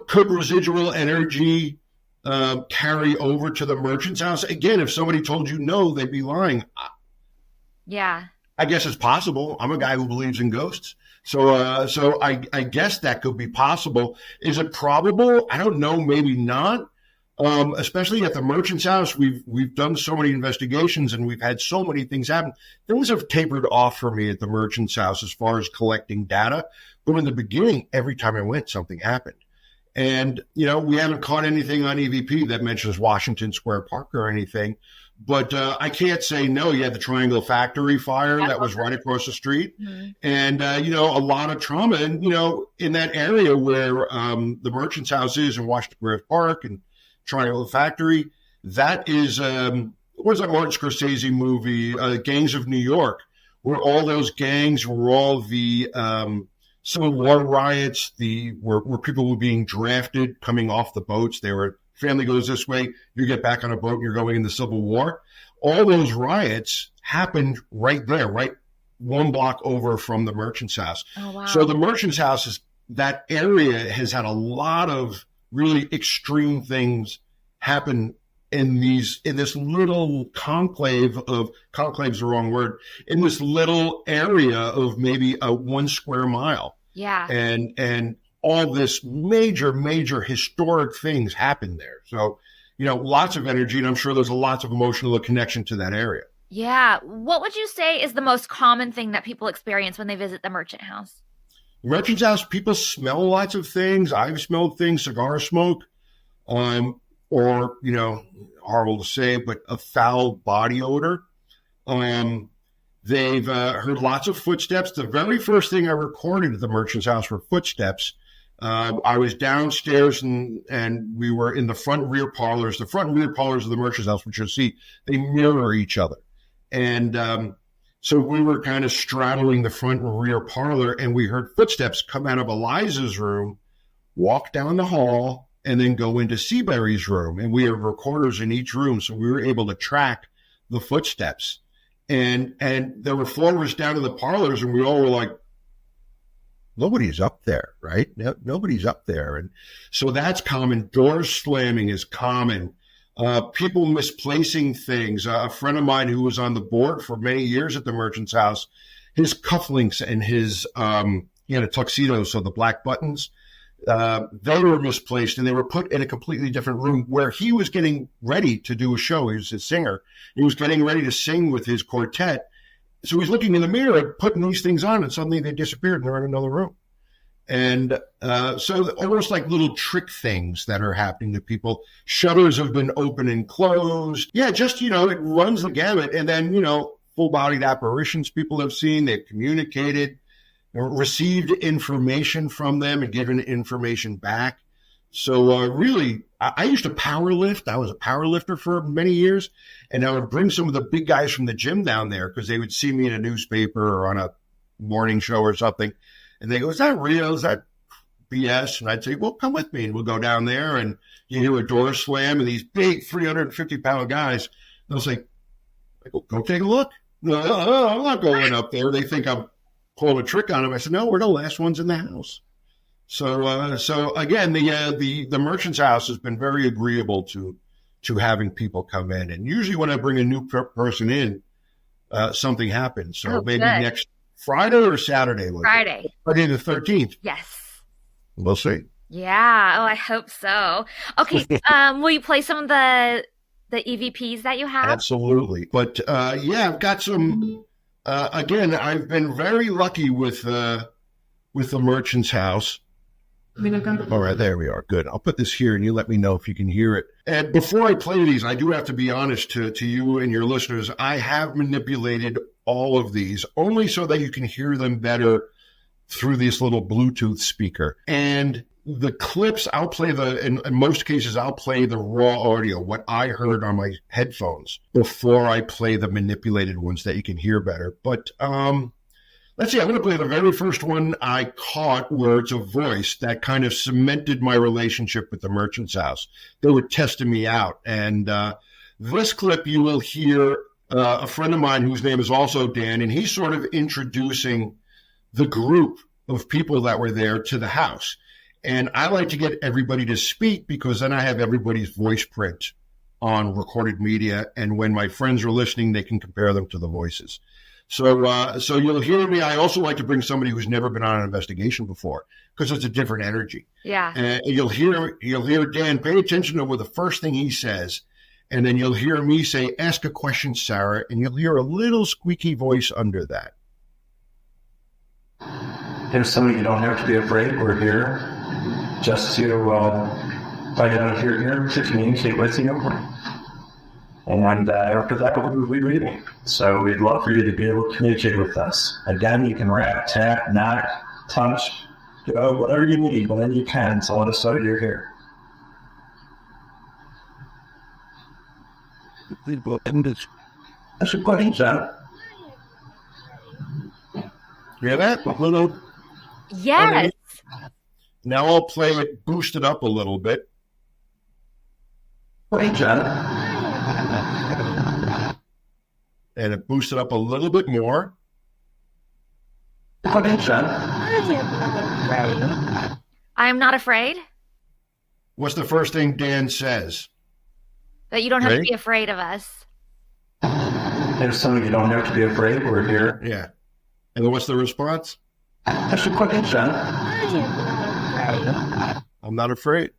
could residual energy carry over to the merchant's house? Again, if somebody told you no, they'd be lying. Yeah. I guess it's possible. I'm a guy who believes in ghosts. So I guess that could be possible. Is it probable? I don't know. Maybe not. Especially at the merchant's house, we've done so many investigations and we've had so many things happen. Things have tapered off for me at the merchant's house as far as collecting data. But in the beginning, every time I went, something happened. And, we haven't caught anything on EVP that mentions Washington Square Park or anything. But I can't say no. You had the Triangle Factory fire that was right across the street. Mm-hmm. And, a lot of trauma. And, in that area where the merchant's house is in Washington Square Park and Triangle Factory, that is what was that Martin Scorsese movie, Gangs of New York, where all those gangs were all the Civil War riots, where people were being drafted coming off the boats. They were, family goes this way, you get back on a boat, you're going in the Civil War. All those riots happened right there, right one block over from the merchant's house. Oh, wow. So the merchant's house that area has had a lot of really extreme things happen in this little conclave's the wrong word, in this little area of maybe a 1 square mile. Yeah. And all this major historic things happen there. So, lots of energy, and I'm sure there's lots of emotional connection to that area. Yeah. What would you say is the most common thing that people experience when they visit the merchant house? Merchant's house, people smell lots of things. I've smelled things, cigar smoke, or, horrible to say, but a foul body odor. They've heard lots of footsteps. The very first thing I recorded at the merchant's house were footsteps. I was downstairs and we were in the front and rear parlors. The front and rear parlors of the merchant's house, which you'll see, they mirror each other. And so we were kind of straddling the front and rear parlor, and we heard footsteps come out of Eliza's room, walk down the hall, and then go into Seabury's room. And we have recorders in each room, so we were able to track the footsteps. And there were 4 of us down in the parlors, and we all were like, nobody's up there, right? Nobody's up there. And so that's common. Doors slamming is common. People misplacing things. A friend of mine who was on the board for many years at the merchant's house, his cufflinks and his, he had a tuxedo, so the black buttons, they were misplaced and they were put in a completely different room where he was getting ready to do a show. He was a singer. He was getting ready to sing with his quartet. So he's looking in the mirror, putting these things on, and suddenly they disappeared and they're in another room. And so almost like little trick things that are happening to people. Shutters have been open and closed. Yeah, just, it runs the gamut. And then, full-bodied apparitions people have seen. They've communicated, received information from them and given information back. So really, I used to power lift. I was a power lifter for many years, and I would bring some of the big guys from the gym down there because they would see me in a newspaper or on a morning show or something. And they go, is that real? Is that BS? And I'd say, well, come with me. And we'll go down there, and you hear a door slam, and these big 350-pound guys, they'll say, go take a look. No, I'm not going up there. They think I'm pulling a trick on them. I said, no, we're the last ones in the house. So again, the merchant's house has been very agreeable to having people come in. And usually when I bring a new person in, something happens. So maybe next Friday or Saturday. Friday. Friday the 13th. Yes. We'll see. Yeah. Oh, I hope so. Okay. Will you play some of the EVPs that you have? Absolutely. But I've got some. Again, I've been very lucky with the merchant's house. All right, there we are. Good. I'll put this here, and you let me know if you can hear it. And before I play these, I do have to be honest to you and your listeners. I have manipulated all of these only so that you can hear them better through this little Bluetooth speaker. And the clips, I'll play in most cases, I'll play the raw audio, what I heard on my headphones, before I play the manipulated ones that you can hear better. But let's see, I'm going to play the very first one I caught where it's a voice that kind of cemented my relationship with the merchant's house. They were testing me out. And this clip, you will hear a friend of mine whose name is also Dan, and he's sort of introducing the group of people that were there to the house. And I like to get everybody to speak because then I have everybody's voice print on recorded media. And when my friends are listening, they can compare them to the voices. So you'll hear me. I also like to bring somebody who's never been on an investigation before because it's a different energy. Yeah. And you'll hear Dan pay attention to the first thing he says. And then you'll hear me say, ask a question, Sarah. And you'll hear a little squeaky voice under that. There's somebody you don't have to be afraid. We're here just to find out if you're here to communicate with you. And after that, we'll be reading. So we'd love for you to be able to communicate with us. Again, you can rap, tap, knock, touch, whatever you need, whenever you can, to let us know you're here. That's a question, John. You hear that? A little. Yes. Now I'll play it, boost it up a little bit. Hey, John. And it boosted up a little bit more. Hey, John. I am not afraid. What's the first thing Dan says? That you don't have to be afraid of us. There's something you don't have to be afraid. We're here. Yeah. And then what's the response? That's a question, John. I'm not afraid.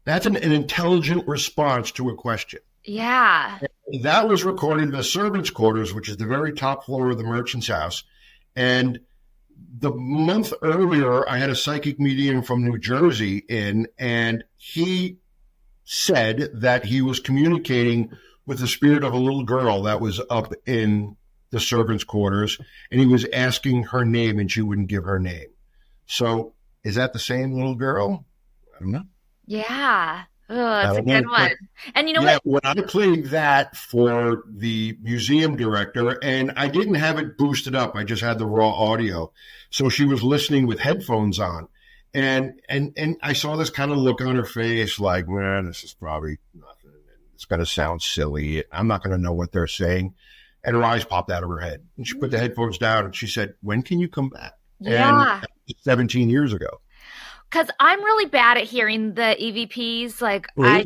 That's an intelligent response to a question. Yeah. That was recorded in the servants' quarters, which is the very top floor of the merchant's house. And the month earlier, I had a psychic medium from New Jersey in, and he said that he was communicating with the spirit of a little girl that was up in the servants' quarters, and he was asking her name, and she wouldn't give her name. So is that the same little girl? I don't know. Yeah. Oh, that's a good one. And you know what? When I played that for the museum director, and I didn't have it boosted up, I just had the raw audio. So she was listening with headphones on. And I saw this kind of look on her face like, man, this is probably nothing. It's going to sound silly. I'm not going to know what they're saying. And her eyes popped out of her head. And she put the headphones down and she said, when can you come back? Yeah. And 17 years ago. Because I'm really bad at hearing the EVPs. Like, Really?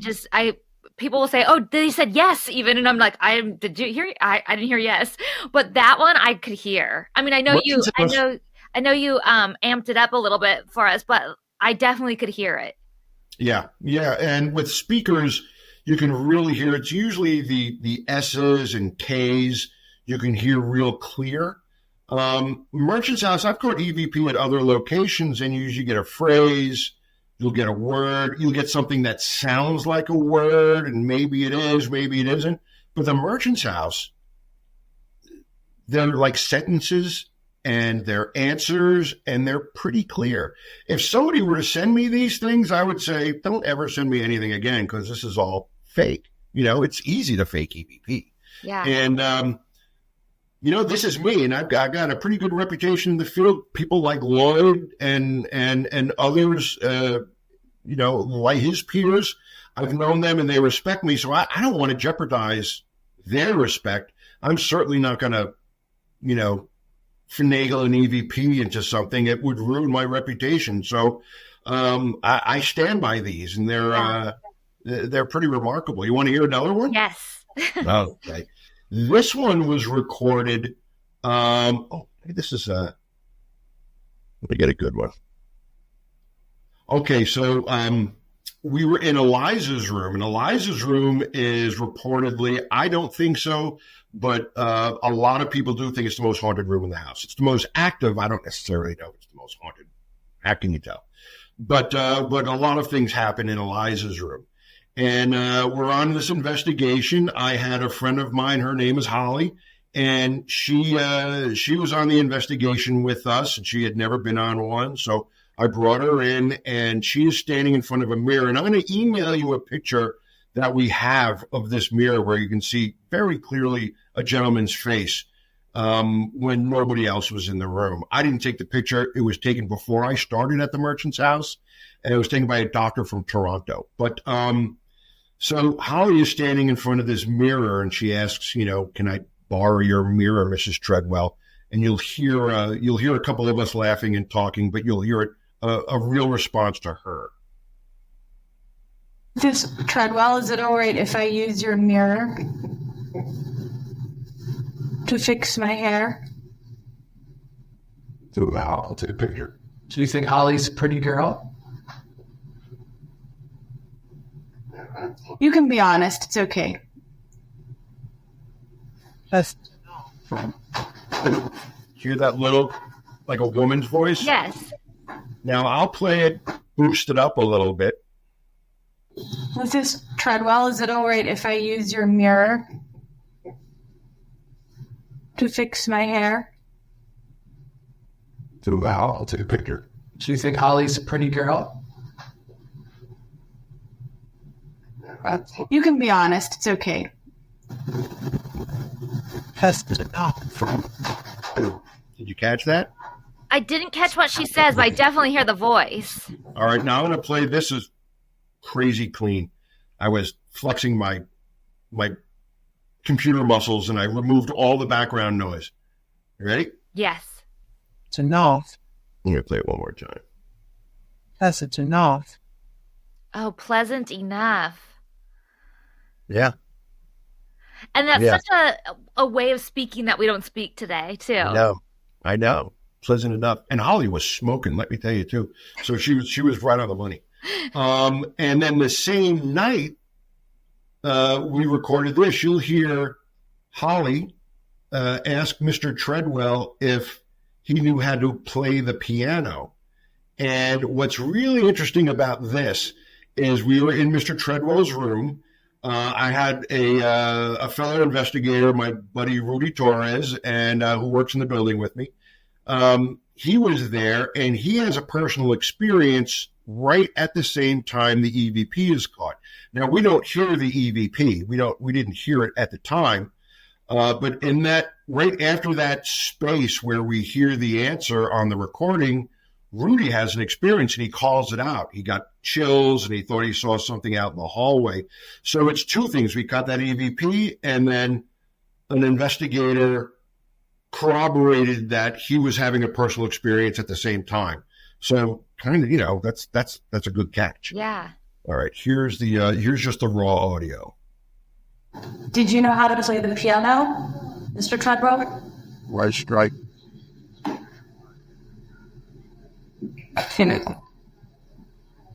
people will say, oh, they said yes even. And I'm like, did you hear? I didn't hear yes. But that one I could hear. I mean, I know you amped it up a little bit for us, but I definitely could hear it. Yeah. Yeah. And with speakers, you can really hear, it's usually the S's and K's you can hear real clear. Merchant's House, I've caught EVP at other locations, and you usually get a phrase, you'll get a word, you'll get something that sounds like a word, and maybe it is, maybe it isn't. But the Merchant's House, they're like sentences and they're answers and they're pretty clear. If somebody were to send me these things, I would say, don't ever send me anything again because this is all fake. It's easy to fake EVP. Yeah. And, this is me, and I've got a pretty good reputation in the field. People like Lloyd and others, like his peers, I've known them and they respect me. So I don't want to jeopardize their respect. I'm certainly not going to, finagle an EVP into something. It would ruin my reputation. So I stand by these, and they're pretty remarkable. You want to hear another one? Yes. Okay. This one was recorded. This is let me get a good one. Okay, so we were in Eliza's room, and Eliza's room is reportedly, I don't think so, but a lot of people do think it's the most haunted room in the house. It's the most active. I don't necessarily know it's the most haunted. How can you tell? But a lot of things happen in Eliza's room. And we're on this investigation. I had a friend of mine, her name is Holly, and she was on the investigation with us, and she had never been on one. So I brought her in, and she is standing in front of a mirror. And I'm going to email you a picture that we have of this mirror where you can see very clearly a gentleman's face when nobody else was in the room. I didn't take the picture. It was taken before I started at the merchant's house, and it was taken by a doctor from Toronto. But so Holly is standing in front of this mirror, and she asks, can I borrow your mirror, Mrs. Treadwell? And you'll hear a couple of us laughing and talking, but you'll hear a real response to her. Mrs. Treadwell, is it all right if I use your mirror to fix my hair? I'll take a picture. Do you think Holly's a pretty girl? You can be honest. It's okay. Hear that little, like a woman's voice? Yes. Now I'll play it, boost it up a little bit. Mrs. Treadwell, is it all right if I use your mirror to fix my hair? I'll take a picture. Do you think Holly's a pretty girl? You can be honest. It's okay. Did you catch that? I didn't catch what she says, but I definitely hear the voice. All right, now I'm going to play. This is crazy clean. I was flexing my computer muscles, and I removed all the background noise. You ready? Yes. It's enough. I'm going to play it one more time. Yes, it's enough. Oh, pleasant enough. Yeah. And that's such a way of speaking that we don't speak today, too. I know. Pleasant enough. And Holly was smoking, let me tell you, too. So she was right on the money. And then the same night, we recorded this. You'll hear Holly ask Mr. Treadwell if he knew how to play the piano. And what's really interesting about this is we were in Mr. Treadwell's room. I had a fellow investigator, my buddy Rudy Torres, and who works in the building with me. He was there, and he has a personal experience right at the same time the EVP is caught. Now, we don't hear the EVP. We didn't hear it at the time. But in that, right after that space where we hear the answer on the recording, Rudy has an experience, and he calls it out. He got chills, and he thought he saw something out in the hallway. So it's two things. We got that EVP, and then an investigator corroborated that he was having a personal experience at the same time. So kind of, that's a good catch. Yeah. All right, here's just the raw audio. Did you know how to play the piano, Mr. Treadwell? Right strike.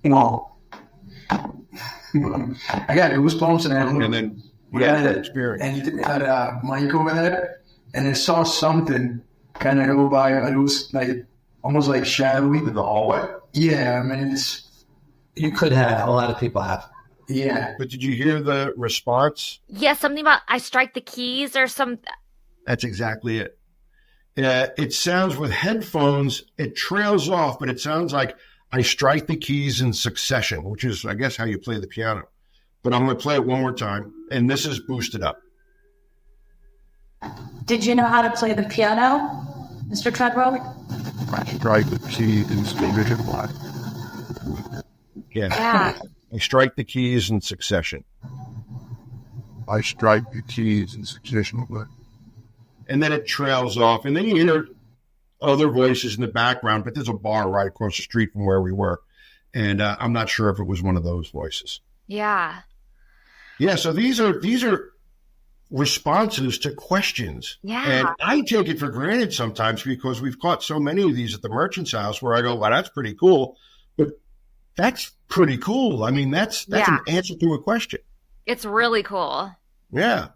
No. I got goosebumps And then he had that experience. And he had a mic over there, and I saw something kind of go by. It was like almost like shadowy In the hallway. Yeah, I mean, You could have. A lot of people have. yeah. But did you hear the response? Yeah, something about I strike the keys or some. That's exactly it. It sounds with headphones, it trails off, but it sounds like I strike the keys in succession, which is, I guess, how you play the piano. But I'm going to play it one more time, and this is boosted up. Did you know how to play the piano, Mr. Treadwell? I strike the keys in succession. Yeah. I strike the keys in succession. I strike the keys in succession. And then it trails off, and then you hear other voices in the background, but there's a bar right across the street from where we were. And I'm not sure if it was one of those voices. Yeah. Yeah, so these are responses to questions. Yeah. And I take it for granted sometimes because we've caught so many of these at the merchant's house where I go, well, that's pretty cool. But that's pretty cool. I mean, that's an answer to a question. It's really cool. Yeah.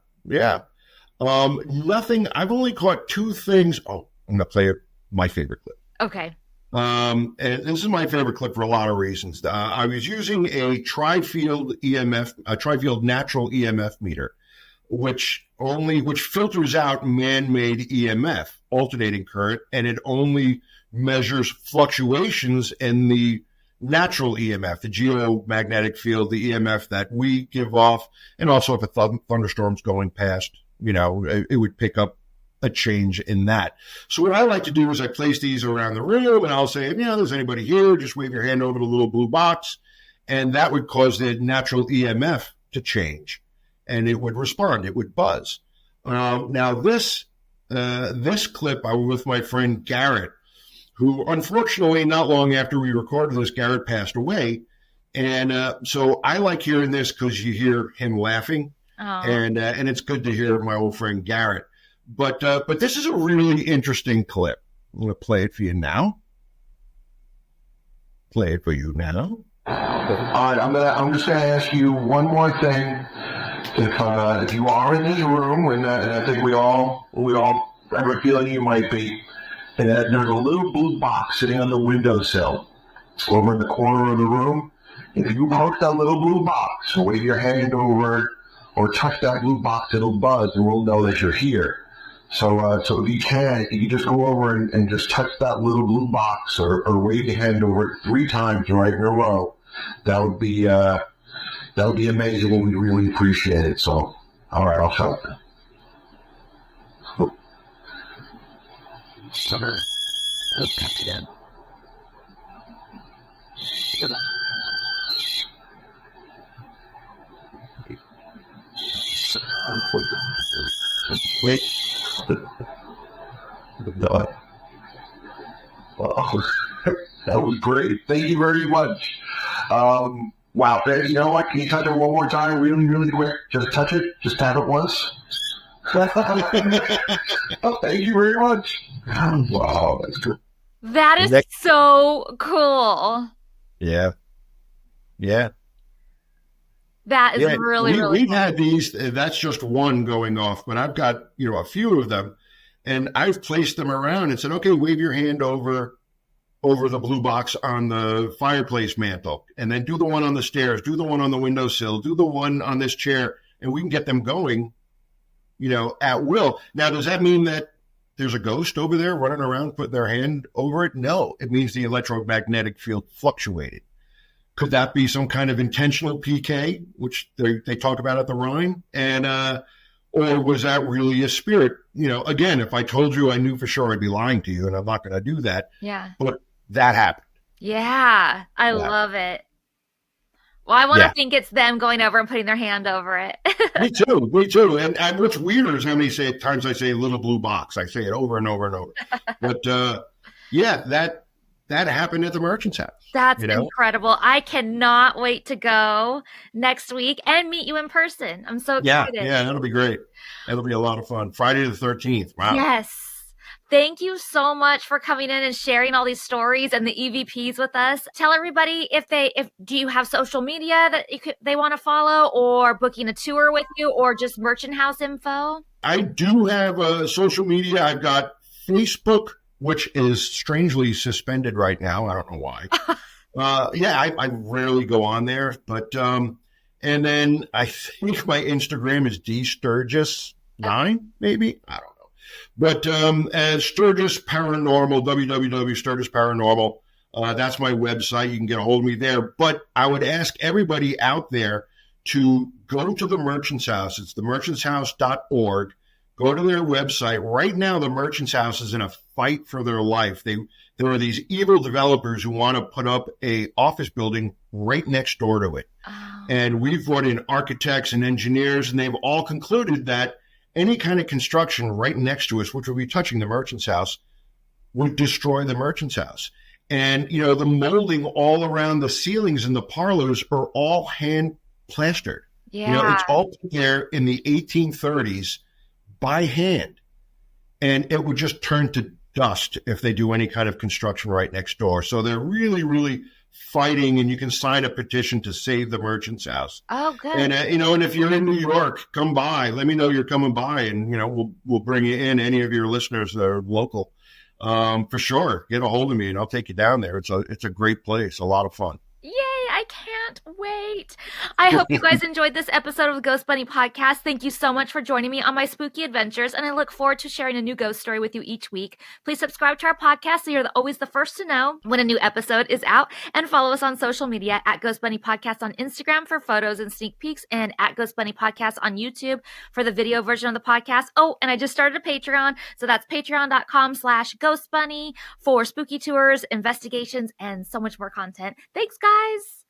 Nothing. I've only caught two things. Oh, I'm going to play my favorite clip. Okay. And this is my favorite clip for a lot of reasons. I was using a tri-field natural EMF meter, which filters out man-made EMF, alternating current, and it only measures fluctuations in the natural EMF, the geomagnetic field, the EMF that we give off, and also if a thunderstorm's going past, it would pick up a change in that. So what I like to do is I place these around the room, and I'll say, if there's anybody here, just wave your hand over the little blue box, and that would cause the natural EMF to change, and it would respond. It would buzz. Now this clip, I was with my friend Garrett, who unfortunately not long after we recorded this, Garrett passed away, and so I like hearing this because you hear him laughing, and it's good to hear my old friend Garrett. But this is a really interesting clip. I'm going to play it for you now. Play it for you now. All right, I'm just gonna ask you one more thing. If you are in this room, and I think we all have a feeling you might be, and there's a little blue box sitting on the windowsill over in the corner of the room. If you approach that little blue box, wave your hand over it, or touch that blue box, it'll buzz, and we'll know that you're here. So if you can just go over and just touch that little blue box, or wave your hand over it 3 times right in a row. That would be amazing, and we really appreciate it. So, all right, I'll show you. Summer. Again. Wait. Oh, that was great. Thank you very much. Wow. You know what? Can you touch it one more time really, really quick? Just touch it. Just tap it once. Oh, thank you very much. Wow, that's good. That is so cool. Yeah. That is really cool. We've had these, that's just one going off, but I've got, a few of them, and I've placed them around and said, okay, wave your hand over the blue box on the fireplace mantle, and then do the one on the stairs, do the one on the windowsill, do the one on this chair, and we can get them going, at will. Now, does that mean that there's a ghost over there running around putting their hand over it? No, it means the electromagnetic field fluctuated. Could that be some kind of intentional PK, which they talk about at the Rhine? And or was that really a spirit? Again, if I told you I knew for sure, I'd be lying to you, and I'm not going to do that. Yeah. But that happened. Yeah, I love it. Well, I want to think it's them going over and putting their hand over it. Me too. And what's weird is how many times I say little blue box. I say it over and over and over. But that happened at the merchant's house. That's incredible. I cannot wait to go next week and meet you in person. I'm so excited. Yeah, that'll be great. That'll be a lot of fun. Friday the 13th. Wow. Yes. Thank you so much for coming in and sharing all these stories and the EVPs with us. Tell everybody if do you have social media that they want to follow, or booking a tour with you, or just merchant house info? I do have social media. I've got Facebook, which is strangely suspended right now. I don't know why. I rarely go on there, but and then I think my Instagram is dsturges9, maybe. I don't know. But as Sturges Paranormal, www Sturges Paranormal, that's my website. You can get a hold of me there. But I would ask everybody out there to go to the Merchant's House. It's themerchantshouse.org. Go to their website. Right now, the Merchant's House is in a fight for their life. There are these evil developers who want to put up a office building right next door to it. Oh. And we've brought in architects and engineers, and they've all concluded that any kind of construction right next to us, which would be touching the Merchant's House, would destroy the Merchant's House. And, you know, the molding all around the ceilings in the parlors are all hand plastered. Yeah. You know, it's all put there in the 1830s by hand. And it would just turn to dust if they do any kind of construction right next door. So they're really, really fighting, and you can sign a petition to save the Merchant's House. Oh, good. And, you know, and if you're in New York, come by. Let me know you're coming by, and, you know, we'll bring you in, any of your listeners that are local. For sure. Get a hold of me and I'll take you down there. It's a great place. A lot of fun. Yay, I can't wait. I hope you guys enjoyed this episode of the Ghost Bunny podcast. Thank you so much for joining me on my spooky adventures, and I look forward to sharing a new ghost story with you each week. Please subscribe to our podcast so you're always the first to know when a new episode is out, and follow us on social media at Ghost Bunny Podcast on Instagram for photos and sneak peeks, and at Ghost Bunny Podcast on YouTube for the video version of the podcast. Oh, and I just started a Patreon, so that's patreon.com/ghostbunny for spooky tours, investigations, and so much more content. Thanks, guys.